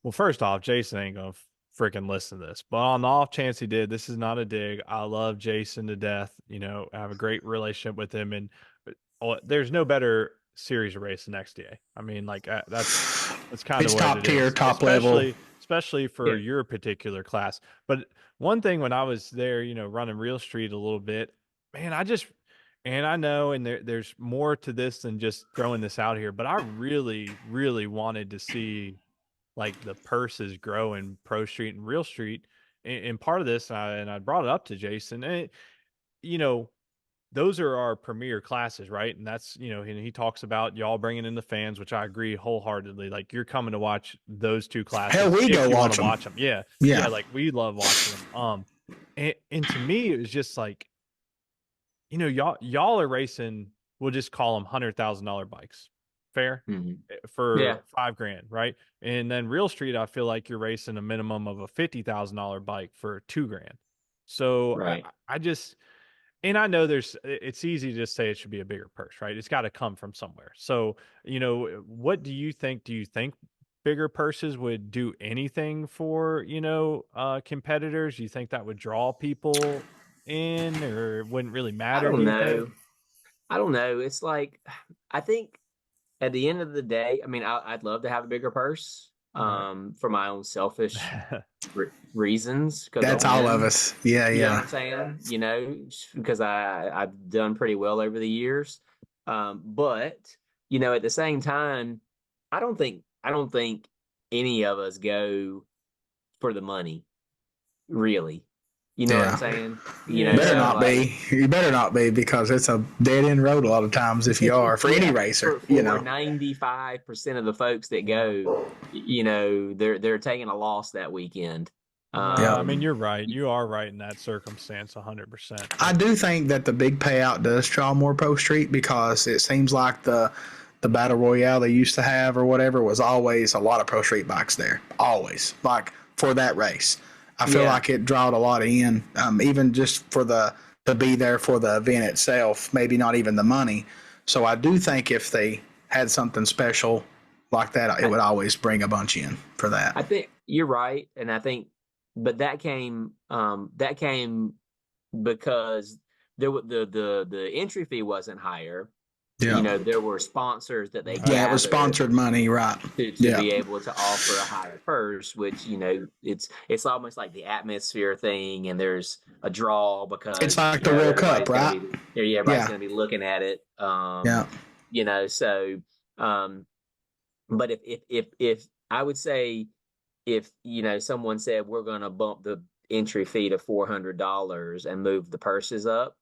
Speaker 1: Well, first off, Jason ain't gonna freaking listen to this, but on the off chance he did, this is not a dig. I love Jason to death. You know, I have a great relationship with him, and there's no better series of race than XDA. I mean, like that's kind of
Speaker 2: it's top tier, top level,
Speaker 1: especially for your particular class. But one thing when I was there, you know, running Real Street a little bit, man, and I know, and there's more to this than just throwing this out here, but I really, really wanted to see like the purses grow in Pro Street and Real Street. And part of this, and I brought it up to Jason, and you know, those are our premier classes, right? And that's, you know, and he talks about y'all bringing in the fans, which I agree wholeheartedly. Like you're coming to watch those two classes.
Speaker 2: Hell, we go watch them.
Speaker 1: Yeah. Like we love watching them. And to me, it was just like, you know, y'all are racing. We'll just call them $100,000 bikes. Fair for $5,000, right? And then Real Street, I feel like you're racing a minimum of a $50,000 bike for $2,000. So I just, and I know it's easy to just say it should be a bigger purse, right? It's got to come from somewhere. So, you know, what do you think? Do you think bigger purses would do anything for, you know, competitors? Do you think that would draw people in, or it wouldn't really matter?
Speaker 3: I don't know. It's like, I think at the end of the day, I mean, I'd love to have a bigger purse for my own selfish reasons.
Speaker 2: That's all of us. Yeah.
Speaker 3: You know what I'm saying? You know, because I've done pretty well over the years. But, you know, at the same time, I don't think any of us go for the money, really. You know what I'm saying? You know,
Speaker 2: you better not be because it's a dead end road a lot of times if you are for any racer.
Speaker 3: For 95% of the folks that go, you know, they're taking a loss that weekend.
Speaker 1: I mean, you're right. You are right in that circumstance, 100%.
Speaker 2: I do think that the big payout does draw more Pro Street because it seems like the Battle Royale they used to have or whatever was always a lot of Pro Street bikes there. Always. Like for that race. I feel like it drawed a lot in, even just to be there for the event itself, maybe not even the money. So I do think if they had something special like that, it would always bring a bunch in for that.
Speaker 3: I think you're right. And I think, but that came because the entry fee wasn't higher.
Speaker 2: Yeah.
Speaker 3: You know, there were sponsors that they
Speaker 2: it was sponsored money, right?
Speaker 3: To be able to offer a higher purse, which, you know, it's almost like the atmosphere thing, and there's a draw because
Speaker 2: it's like the World Cup, right?
Speaker 3: Everybody's going to be looking at it. You know, so, but if I would say, if, you know, someone said we're going to bump the entry fee to $400 and move the purses up,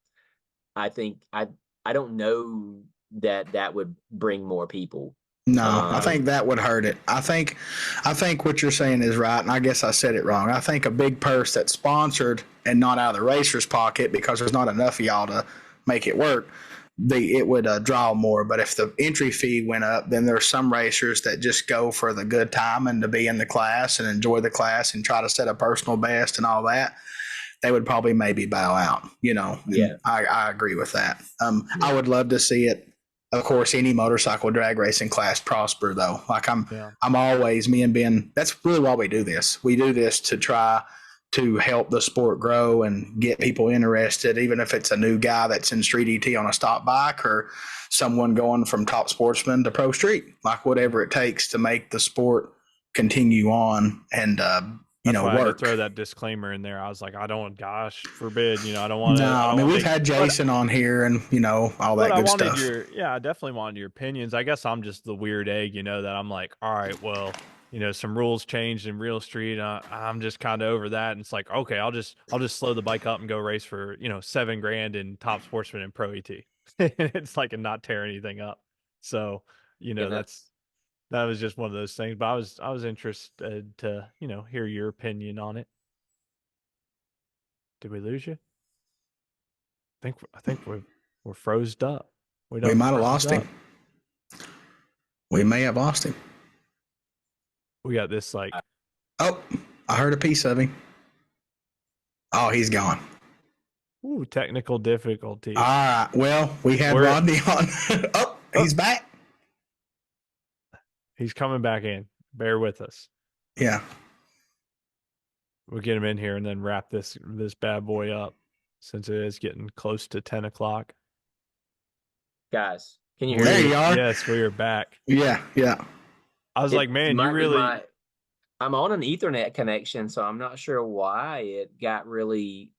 Speaker 3: I think I don't know that would bring more people.
Speaker 2: No, I think that would hurt it. I think what you're saying is right, and I guess I said it wrong. I think a big purse that's sponsored and not out of the racer's pocket because there's not enough of y'all to make it work, it would draw more. But if the entry fee went up, then there's some racers that just go for the good time and to be in the class and enjoy the class and try to set a personal best and all that. They would probably maybe bow out, you know.
Speaker 3: Yeah,
Speaker 2: I agree with that. I would love to see it. Of course, any motorcycle drag racing class prosper, though. Like I'm always, me and Ben, that's really why we do this. We do this to try to help the sport grow and get people interested, even if it's a new guy that's in street ET on a stock bike or someone going from top sportsman to Pro Street, like whatever it takes to make the sport continue on and, you know, work.
Speaker 1: I had to throw that disclaimer in there. I was like, gosh forbid, you know, I don't want to.
Speaker 2: No, I mean, we've had Jason on here and, you know, all that good stuff.
Speaker 1: I definitely wanted your opinions. I guess I'm just the weird egg, you know, that I'm like, all right, well, you know, some rules changed in Real Street. I'm just kind of over that. And it's like, okay, I'll just slow the bike up and go race for, you know, $7,000 in top sportsman and Pro ET. It's like, and not tear anything up. So, you know, that was just one of those things, but I was interested to, you know, hear your opinion on it. Did we lose you? I think we're froze up.
Speaker 2: We might have lost him. We may have lost him.
Speaker 1: We got this like.
Speaker 2: Oh, I heard a piece of him. Oh, he's gone.
Speaker 1: Ooh, technical difficulties.
Speaker 2: All right. Well, we had Rodney on. He's back.
Speaker 1: He's coming back in. Bear with us.
Speaker 2: Yeah.
Speaker 1: We'll get him in here and then wrap this bad boy up since it is getting close to 10 o'clock.
Speaker 3: Guys, can you hear
Speaker 2: me? There you are.
Speaker 1: Yes, we are back.
Speaker 2: Yeah.
Speaker 1: I was like, man, you really...
Speaker 3: I'm on an Ethernet connection, so I'm not sure why it got really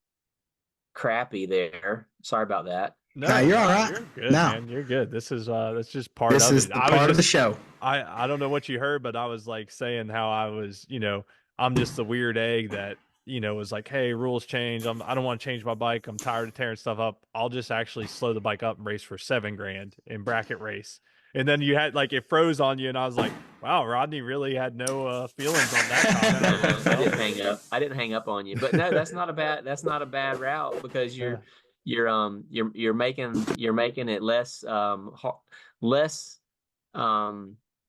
Speaker 3: crappy there. Sorry about that.
Speaker 2: No, you're all right.
Speaker 1: You're good, man. You're good. This is that's just part of it.
Speaker 2: This is part of the show.
Speaker 1: I don't know what you heard, but I was like saying how I was, I'm just the weird egg that, was like, hey, rules change. I don't want to change my bike. I'm tired of tearing stuff up. I'll just actually slow the bike up and race for $7,000 in bracket race. And then you had like it froze on you, and I was like, "Wow, Rodney really had no feelings on that comment."
Speaker 3: I didn't hang up. I didn't hang up on you, but no, that's not a bad route because you're making it less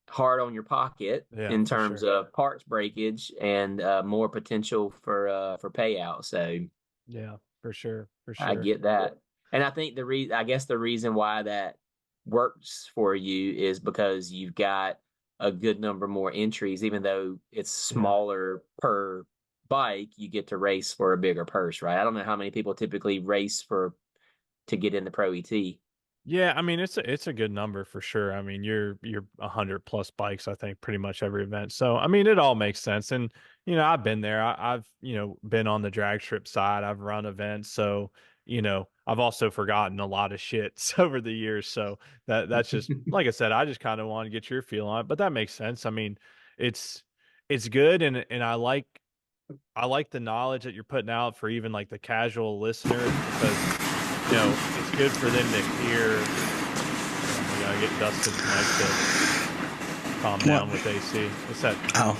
Speaker 3: hard on your pocket in terms of parts breakage and more potential for payout. So
Speaker 1: yeah, for sure.
Speaker 3: I get that, and I think the reason why that works for you is because you've got a good number more entries, even though it's smaller per bike, you get to race for a bigger purse, right? I don't know how many people typically race to get in the Pro ET.
Speaker 1: Yeah, I mean it's a good number for sure. I mean you're 100 plus bikes, I think, pretty much every event. So I mean it all makes sense, and I've been there. I've been on the drag strip side. I've run events, so I've also forgotten a lot of shit over the years. So that's just like I said. I just kind of want to get your feel on it, but that makes sense. I mean it's good, and I like the knowledge that you're putting out for even like the casual listener because. It's good for them to hear. We gotta get Dustin's mic to calm down with AC. What's that?
Speaker 2: Oh,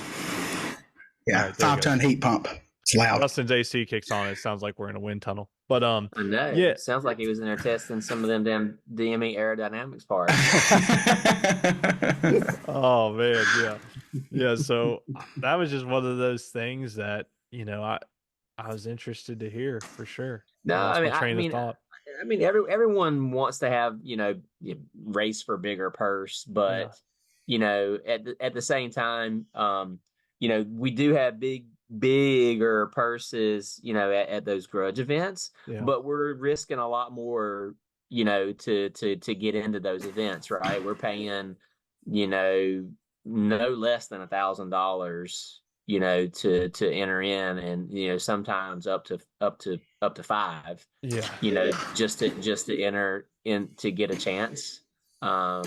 Speaker 2: yeah, right, 5-ton heat pump. It's loud.
Speaker 1: Dustin's AC kicks on. It sounds like we're in a wind tunnel. But
Speaker 3: I know. Yeah, it sounds like he was in there testing some of them damn DME aerodynamics parts.
Speaker 1: Oh man, yeah. So that was just one of those things that I was interested to hear for sure.
Speaker 3: No, I mean, everyone wants to have race for bigger purse, but at the same time, we do have bigger purses, at those grudge events, but we're risking a lot more, to get into those events, right? We're paying, no less than $1,000. To enter in, and sometimes up to $5. Just to enter in to get a chance. So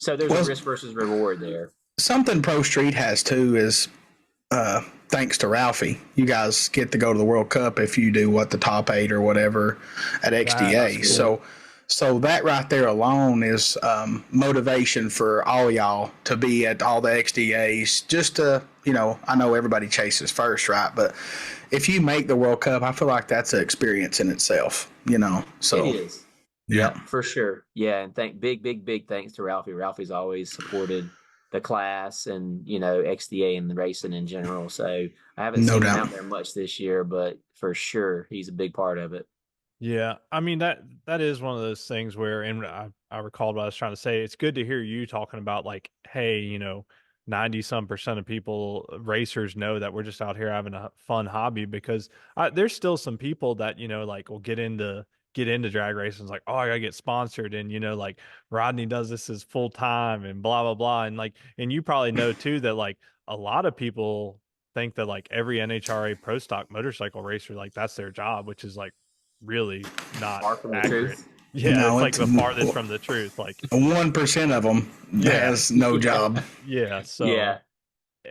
Speaker 3: there's a risk versus reward there.
Speaker 2: Something Pro Street has too is thanks to Ralphie, you guys get to go to the World Cup if you do the top 8 or whatever at XDA. Cool. So that right there alone is motivation for all y'all to be at all the XDAs. Just to, I know everybody chases first, right? But if you make the World Cup, I feel like that's an experience in itself, So
Speaker 3: it is. Yeah, for sure. Yeah, and big thanks to Ralphie. Ralphie's always supported the class and XDA and the racing in general. So I haven't seen him out there much this year, but for sure he's a big part of it.
Speaker 1: Yeah, I mean that is one of those things where, and I recalled what I was trying to say. It's good to hear you talking about like, hey, 90% of people, racers, know that we're just out here having a fun hobby, because there's still some people that like will get into drag racing, like, oh, I gotta get sponsored, and like Rodney does this as full time and blah blah blah, and like, and you probably know too that like a lot of people think that like every NHRA pro stock motorcycle racer, like that's their job, which is like really not accurate. Yeah, no, it's like the farthest from the truth. Like
Speaker 2: 1% of them has no job.
Speaker 1: Yeah, so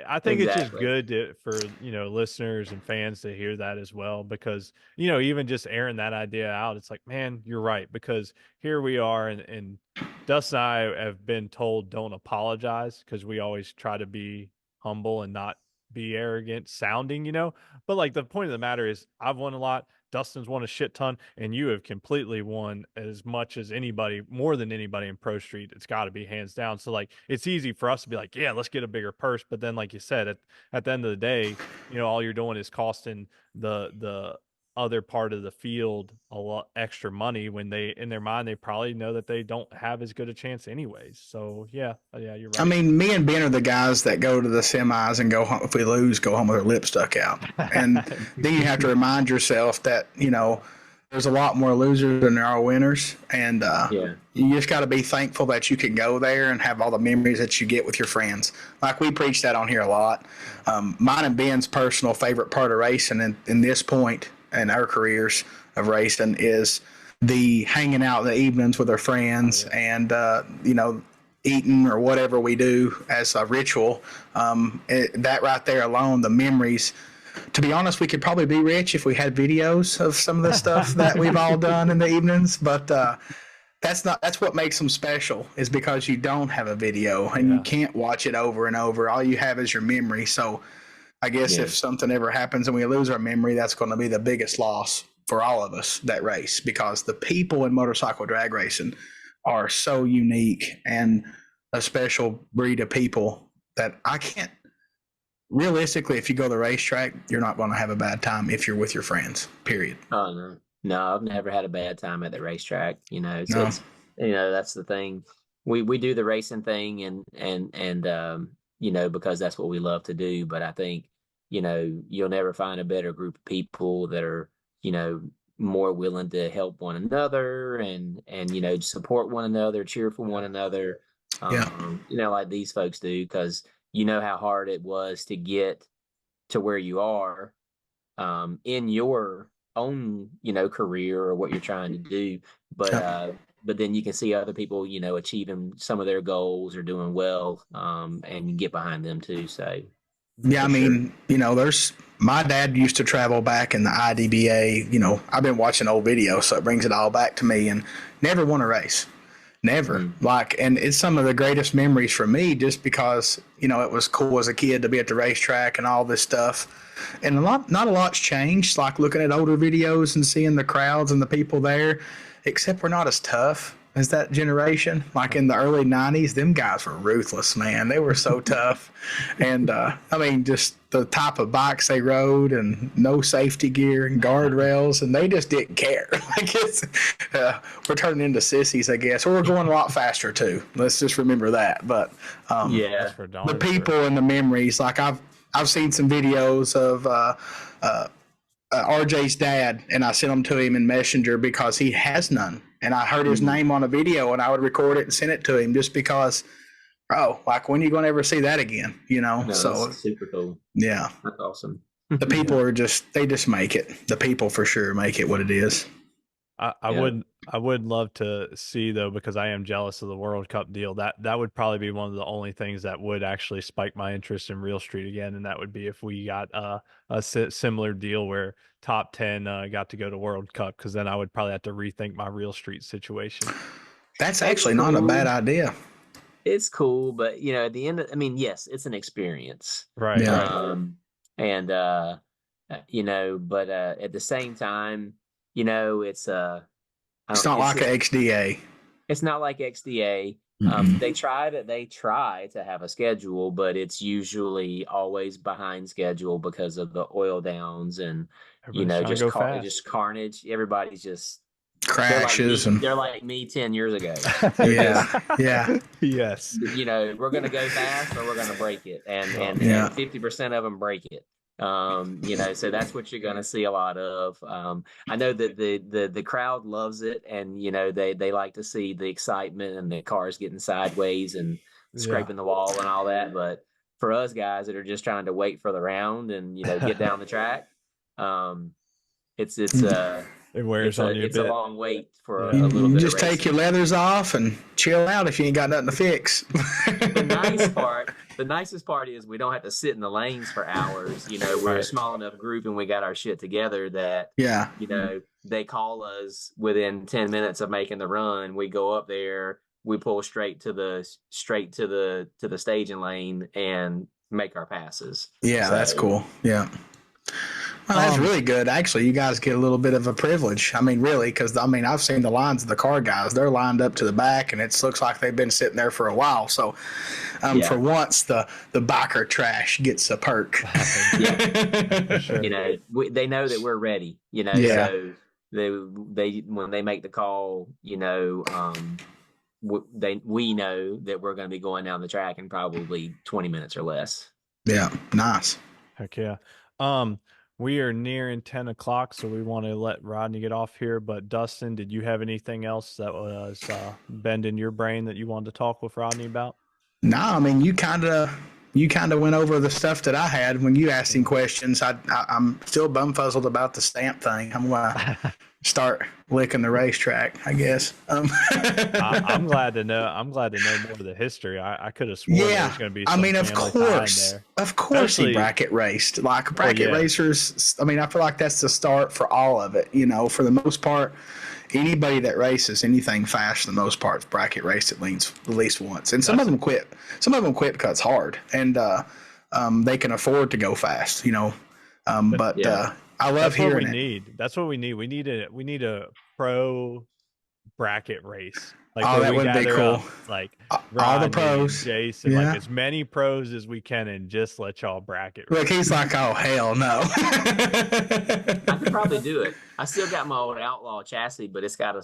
Speaker 1: I think it's just good for listeners and fans to hear that as well, because even just airing that idea out, it's like, man, you're right, because here we are, and Dustin and I have been told don't apologize, because we always try to be humble and not be arrogant sounding, but like the point of the matter is I've won a lot. Dustin's won a shit ton, and you have completely won as much as anybody, more than anybody in Pro Street. It's got to be hands down. So like, it's easy for us to be like, yeah, let's get a bigger purse. But then, like you said, at the end of the day, all you're doing is costing the other part of the field a lot extra money when they, in their mind, they probably know that they don't have as good a chance anyways. So yeah, you're right.
Speaker 2: I mean, me and Ben are the guys that go to the semis and go home. If we lose, go home with our lip stuck out. And then you have to remind yourself that, there's a lot more losers than there are winners. And you just got to be thankful that you can go there and have all the memories that you get with your friends. Like we preach that on here a lot. Mine and Ben's personal favorite part of racing in this point in our careers of racing is the hanging out in the evenings with our friends and, eating or whatever we do as a ritual. That right there alone, the memories. To be honest, we could probably be rich if we had videos of some of the stuff that we've all done in the evenings, but that's what makes them special, is because you don't have a video and you can't watch it over and over. All you have is your memory. So I guess if something ever happens and we lose our memory, that's going to be the biggest loss for all of us that race, because the people in motorcycle drag racing are so unique and a special breed of people that I can't. Realistically, if you go to the racetrack, you're not going to have a bad time if you're with your friends, period.
Speaker 3: Oh, no, I've never had a bad time at the racetrack. It's, that's the thing. We do the racing thing and because that's what we love to do. But I think, you'll never find a better group of people that are, more willing to help one another and support one another, cheer for one another. Like these folks do, because how hard it was to get to where you are in your own, career or what you're trying to do. But then you can see other people, achieving some of their goals or doing well, and you get behind them too. So,
Speaker 2: yeah, I mean, there's my dad used to travel back in the IDBA. I've been watching old videos, so it brings it all back to me, and never won a race. Never. And it's some of the greatest memories for me, just because, it was cool as a kid to be at the racetrack and all this stuff. And not a lot's changed, like looking at older videos and seeing the crowds and the people there, except we're not as tough as that generation. Like in the early 90s, them guys were ruthless, man. They were so tough. And, just the type of bikes they rode and no safety gear and guardrails, and they just didn't care. We're turning into sissies, I guess. Or we're going a lot faster, too. Let's just remember that. But, the people and the memories, like I've seen some videos of RJ's dad, and I sent them to him in Messenger because he has none. And I heard his name on a video, and I would record it and send it to him just because, like, when are you going to ever see that again?
Speaker 3: No,
Speaker 2: so
Speaker 3: that's super cool.
Speaker 2: Yeah.
Speaker 3: That's awesome.
Speaker 2: The people are they just make it. The people for sure make it what it is.
Speaker 1: I would love to see, though, because I am jealous of the World Cup deal. That would probably be one of the only things that would actually spike my interest in Real Street again, and that would be if we got a similar deal where top 10 got to go to World Cup, because then I would probably have to rethink my Real Street situation.
Speaker 2: That's actually not a bad idea.
Speaker 3: It's cool, but at the end, yes, it's an experience,
Speaker 1: right?
Speaker 2: Yeah.
Speaker 3: But at the same time, it's
Speaker 2: not like an XDA.
Speaker 3: It's not like XDA. They try to have a schedule, but it's usually always behind schedule because of the oil downs and just carnage. Everybody's just
Speaker 2: crashes,
Speaker 3: they're like me 10 years ago.
Speaker 2: Yeah.
Speaker 1: Yes.
Speaker 3: We're gonna go fast or we're gonna break it, and 50% of them break it. So that's what you're gonna see a lot of. I know that the crowd loves it, and they like to see the excitement and the cars getting sideways and scraping the wall and all that. But for us guys that are just trying to wait for the round and get down the track,
Speaker 1: it wears on you.
Speaker 3: It's a long wait for a little bit.
Speaker 2: Just take your leathers off and chill out if you ain't got nothing to fix.
Speaker 3: The nicest part is we don't have to sit in the lanes for hours. We're a small enough group and we got our shit together that they call us within 10 minutes of making the run. We go up there, we pull straight to the staging lane and make our passes.
Speaker 2: Yeah, that's cool. Yeah. Well, that's really good. Actually, you guys get a little bit of a privilege. I mean, really, because I mean, I've seen the lines of the car guys. They're lined up to the back, and it looks like they've been sitting there for a while. So, for once, the biker trash gets a perk.
Speaker 3: Yeah, sure. You know, they know that we're ready. You know, so they when they make the call, you know, we know that we're going to be going down the track in probably 20 minutes or less.
Speaker 2: Yeah, nice.
Speaker 1: Heck yeah. We are nearing 10 o'clock, so we want to let Rodney get off here. But Dustin, did you have anything else that was bending your brain that you wanted to talk with Rodney about?
Speaker 2: No, I mean, you kind of went over the stuff that I had when you asked him questions. I'm still bumfuzzled about the stamp thing. I'm gonna start licking the racetrack, I guess.
Speaker 1: I'm glad to know. I'm glad to know more of the history. I could have sworn there was going to be. I mean,
Speaker 2: of course, he bracket raced. Like bracket racers. I mean, I feel like that's the start for all of it. You know, for the most part, anybody that races anything fast, for the most part, is bracket raced at least once. And some of them quit. Some of them quit cuts hard, and they can afford to go fast. You know, I love hearing it.
Speaker 1: That's what we need. We need a pro bracket race. Like
Speaker 2: that would be cool.
Speaker 1: Like
Speaker 2: Rodney, all the pros,
Speaker 1: Jason, like as many pros as we can, and just let y'all bracket race.
Speaker 2: Look, he's like, oh hell no.
Speaker 3: I could probably do it. I still got my old Outlaw chassis, but it's got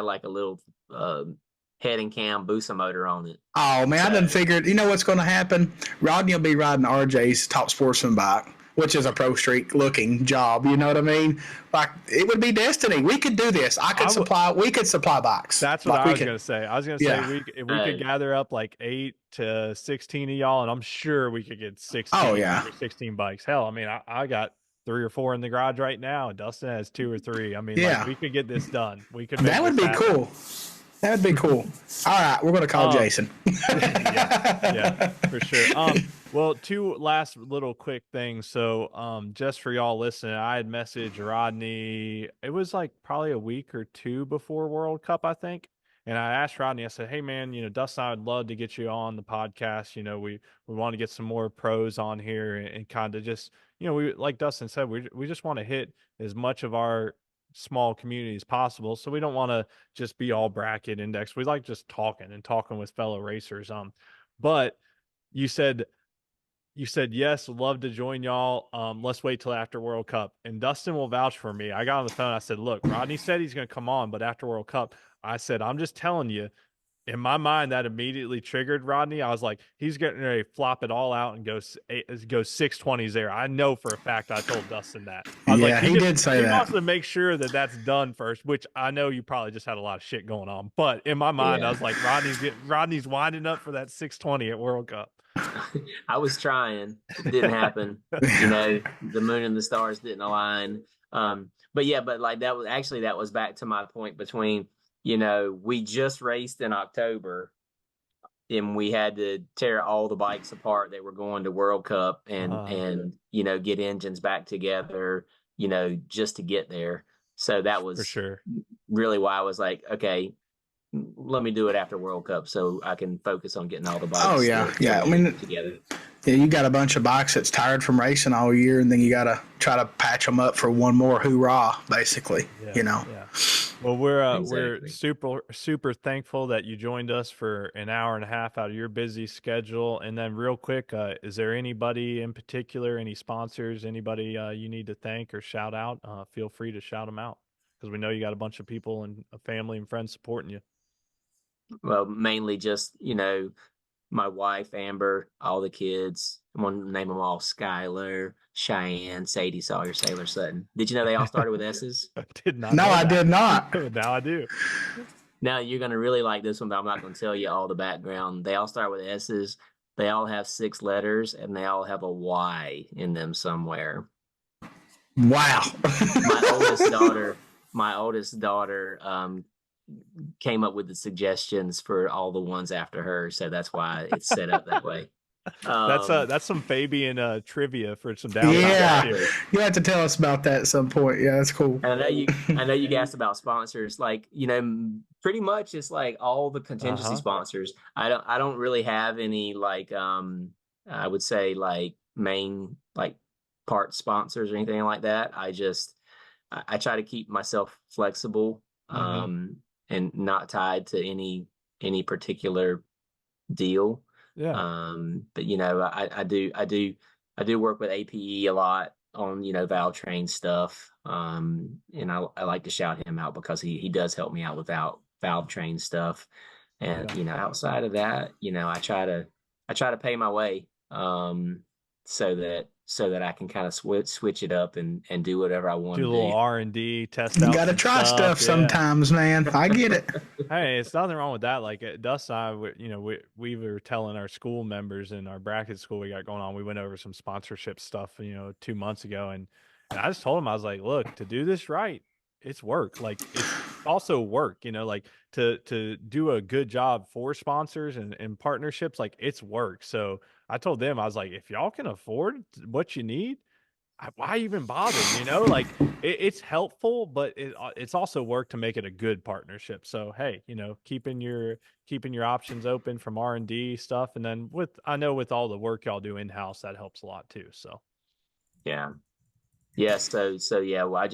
Speaker 3: like a little head and cam Busa motor on it.
Speaker 2: Oh man, I done figured. You know what's going to happen? Rodney will be riding RJ's Top Sportsman bike, which is a Pro Street looking job. You know what I mean? Like, it would be destiny. We could do this. We could supply bikes.
Speaker 1: That's what I was going to say. I was going to say, if we could gather up like 8 to 16 of y'all, and I'm sure we could get 16 bikes. Hell, I mean, I got 3 or 4 in the garage right now, and Dustin has 2 or 3. I mean, like, we could get this done. We could.
Speaker 2: That would be cool. That would be cool. All right, we're going to call Jason.
Speaker 1: yeah, for sure. Well, 2 last little quick things. So, just for y'all listening, I had messaged Rodney. It was like probably a week or 2 before World Cup, I think. And I asked Rodney, I said, hey man, you know, Dustin, I'd love to get you on the podcast. You know, we want to get some more pros on here and kind of just, you know, we, like Dustin said, we just want to hit as much of our small community as possible. So we don't want to just be all bracket index. We like just talking with fellow racers. But you said yes, love to join y'all. Let's wait till after World Cup. And Dustin will vouch for me. I got on the phone. I said, look, Rodney said he's going to come on, but after World Cup, I said, I'm just telling you, in my mind, that immediately triggered Rodney. I was like, he's getting ready to flop it all out and go 620s there. I know for a fact I told Dustin that. I was like,
Speaker 2: he did say that.
Speaker 1: He wants to make sure that that's done first, which I know you probably just had a lot of shit going on. But in my mind, I was like, Rodney's winding up for that 620 at World Cup.
Speaker 3: I was trying. It didn't happen. You know, the moon and the stars didn't align. But like that was back to my point between, you know, we just raced in October and we had to tear all the bikes apart that were going to World Cup and you know, get engines back together, you know, just to get there. So that was
Speaker 1: for sure
Speaker 3: really why I was like, okay, let me do it after World Cup so I can focus on getting all the bikes
Speaker 2: I mean,
Speaker 3: together.
Speaker 2: Yeah, you got a bunch of bikes that's tired from racing all year, and then you got to try to patch them up for one more hoorah, basically. You know.
Speaker 1: Yeah. Well, we're super thankful that you joined us for an hour and a half out of your busy schedule. And then, real quick, is there anybody in particular, any sponsors, anybody you need to thank or shout out? Feel free to shout them out because we know you got a bunch of people and a family and friends supporting you.
Speaker 3: Well, mainly just, you know, my wife, Amber, all the kids. I'm going to name them all: Skylar, Cheyenne, Sadie, Sawyer, Sailor, Sutton. Did you know they all started with S's?
Speaker 1: I did not.
Speaker 2: No, I did not.
Speaker 1: Now I do.
Speaker 3: Now you're going to really like this one, but I'm not going to tell you all the background. They all start with S's. They all have 6 letters, and they all have a Y in them somewhere.
Speaker 2: Wow.
Speaker 3: My oldest daughter came up with the suggestions for all the ones after her, so that's why it's set up that way.
Speaker 1: That's some Fabian trivia for some down.
Speaker 2: Yeah, you have to tell us about that at some point. Yeah, that's cool.
Speaker 3: And I know you asked about sponsors. Like, you know, pretty much it's like all the contingency sponsors. I don't really have any like I would say like main like part sponsors or anything like that. I try to keep myself flexible, and not tied to any particular deal.
Speaker 1: Yeah.
Speaker 3: But I do work with APE a lot on valve train stuff. And I like to shout him out because he does help me out with valve train stuff. And outside of that, I try to pay my way, so that I can kind of switch it up and do whatever I want
Speaker 1: do
Speaker 3: to
Speaker 1: a little
Speaker 3: do.
Speaker 1: R&D, test out.
Speaker 2: You got to try stuff sometimes, man. I get it.
Speaker 1: Hey, it's nothing wrong with that. Like Dustin and I, we were telling our school members in our bracket school we got going on. We went over some sponsorship stuff, 2 months ago, and I just told him, I was like, look, to do this right, it's work. Like it's also work, like to do a good job for sponsors and partnerships, like it's work. So I told them, I was like, if y'all can afford what you need, why even bother? Like it's helpful, but it's also work to make it a good partnership. So hey, keeping your options open from R&D stuff, and then I know with all the work y'all do in house, that helps a lot too. So
Speaker 3: yeah. So yeah. Well,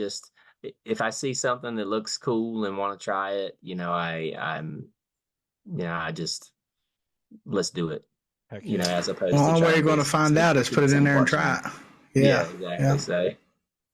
Speaker 3: if I see something that looks cool and want to try it, I just let's do it.
Speaker 1: heck yeah.
Speaker 3: As opposed
Speaker 2: the
Speaker 3: to
Speaker 2: only way you're going to find out is put it in there and try it.
Speaker 3: Yeah, exactly. Yeah. So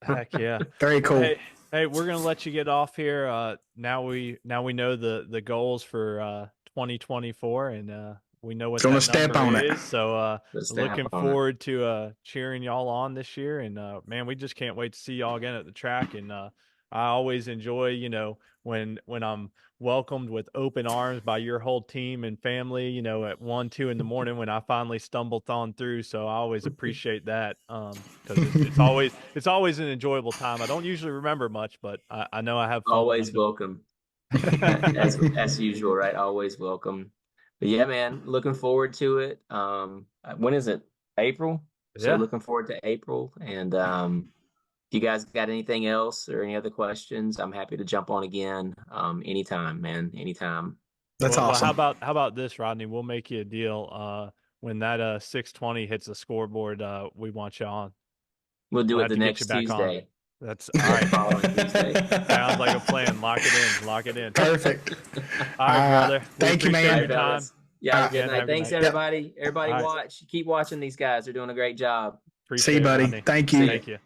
Speaker 1: heck yeah.
Speaker 2: Very cool.
Speaker 1: Hey, we're gonna let you get off here. Now we know the goals for 2024, and we know what that
Speaker 2: step
Speaker 1: number
Speaker 2: on
Speaker 1: is. So looking forward to cheering y'all on this year, and man, we just can't wait to see y'all again at the track. And I always enjoy, when I'm welcomed with open arms by your whole team and family, at 1, 2 in the morning when I finally stumbled on through. So I always appreciate that, because it's always an enjoyable time. I don't usually remember much, but I know I have fun.
Speaker 3: Always welcome. as usual, right? Always welcome. But yeah, man, looking forward to it. When is it? April? So looking forward to April. And if you guys got anything else or any other questions, I'm happy to jump on again. Anytime, man. Anytime.
Speaker 2: That's awesome.
Speaker 1: Well, how about this, Rodney? We'll make you a deal. When that 620 hits the scoreboard, we want you on.
Speaker 3: We'll do it the next Tuesday.
Speaker 1: That's all right.
Speaker 3: Following Tuesday.
Speaker 1: Sounds like a plan. Lock it in.
Speaker 2: Perfect.
Speaker 1: All right, brother.
Speaker 2: Thank you, man.
Speaker 1: Your time.
Speaker 3: Yeah, good night. Thanks, everybody. Everybody, keep watching these guys. They're doing a great job.
Speaker 2: See you, buddy.
Speaker 1: Rodney.
Speaker 2: Thank you.
Speaker 1: Thank you.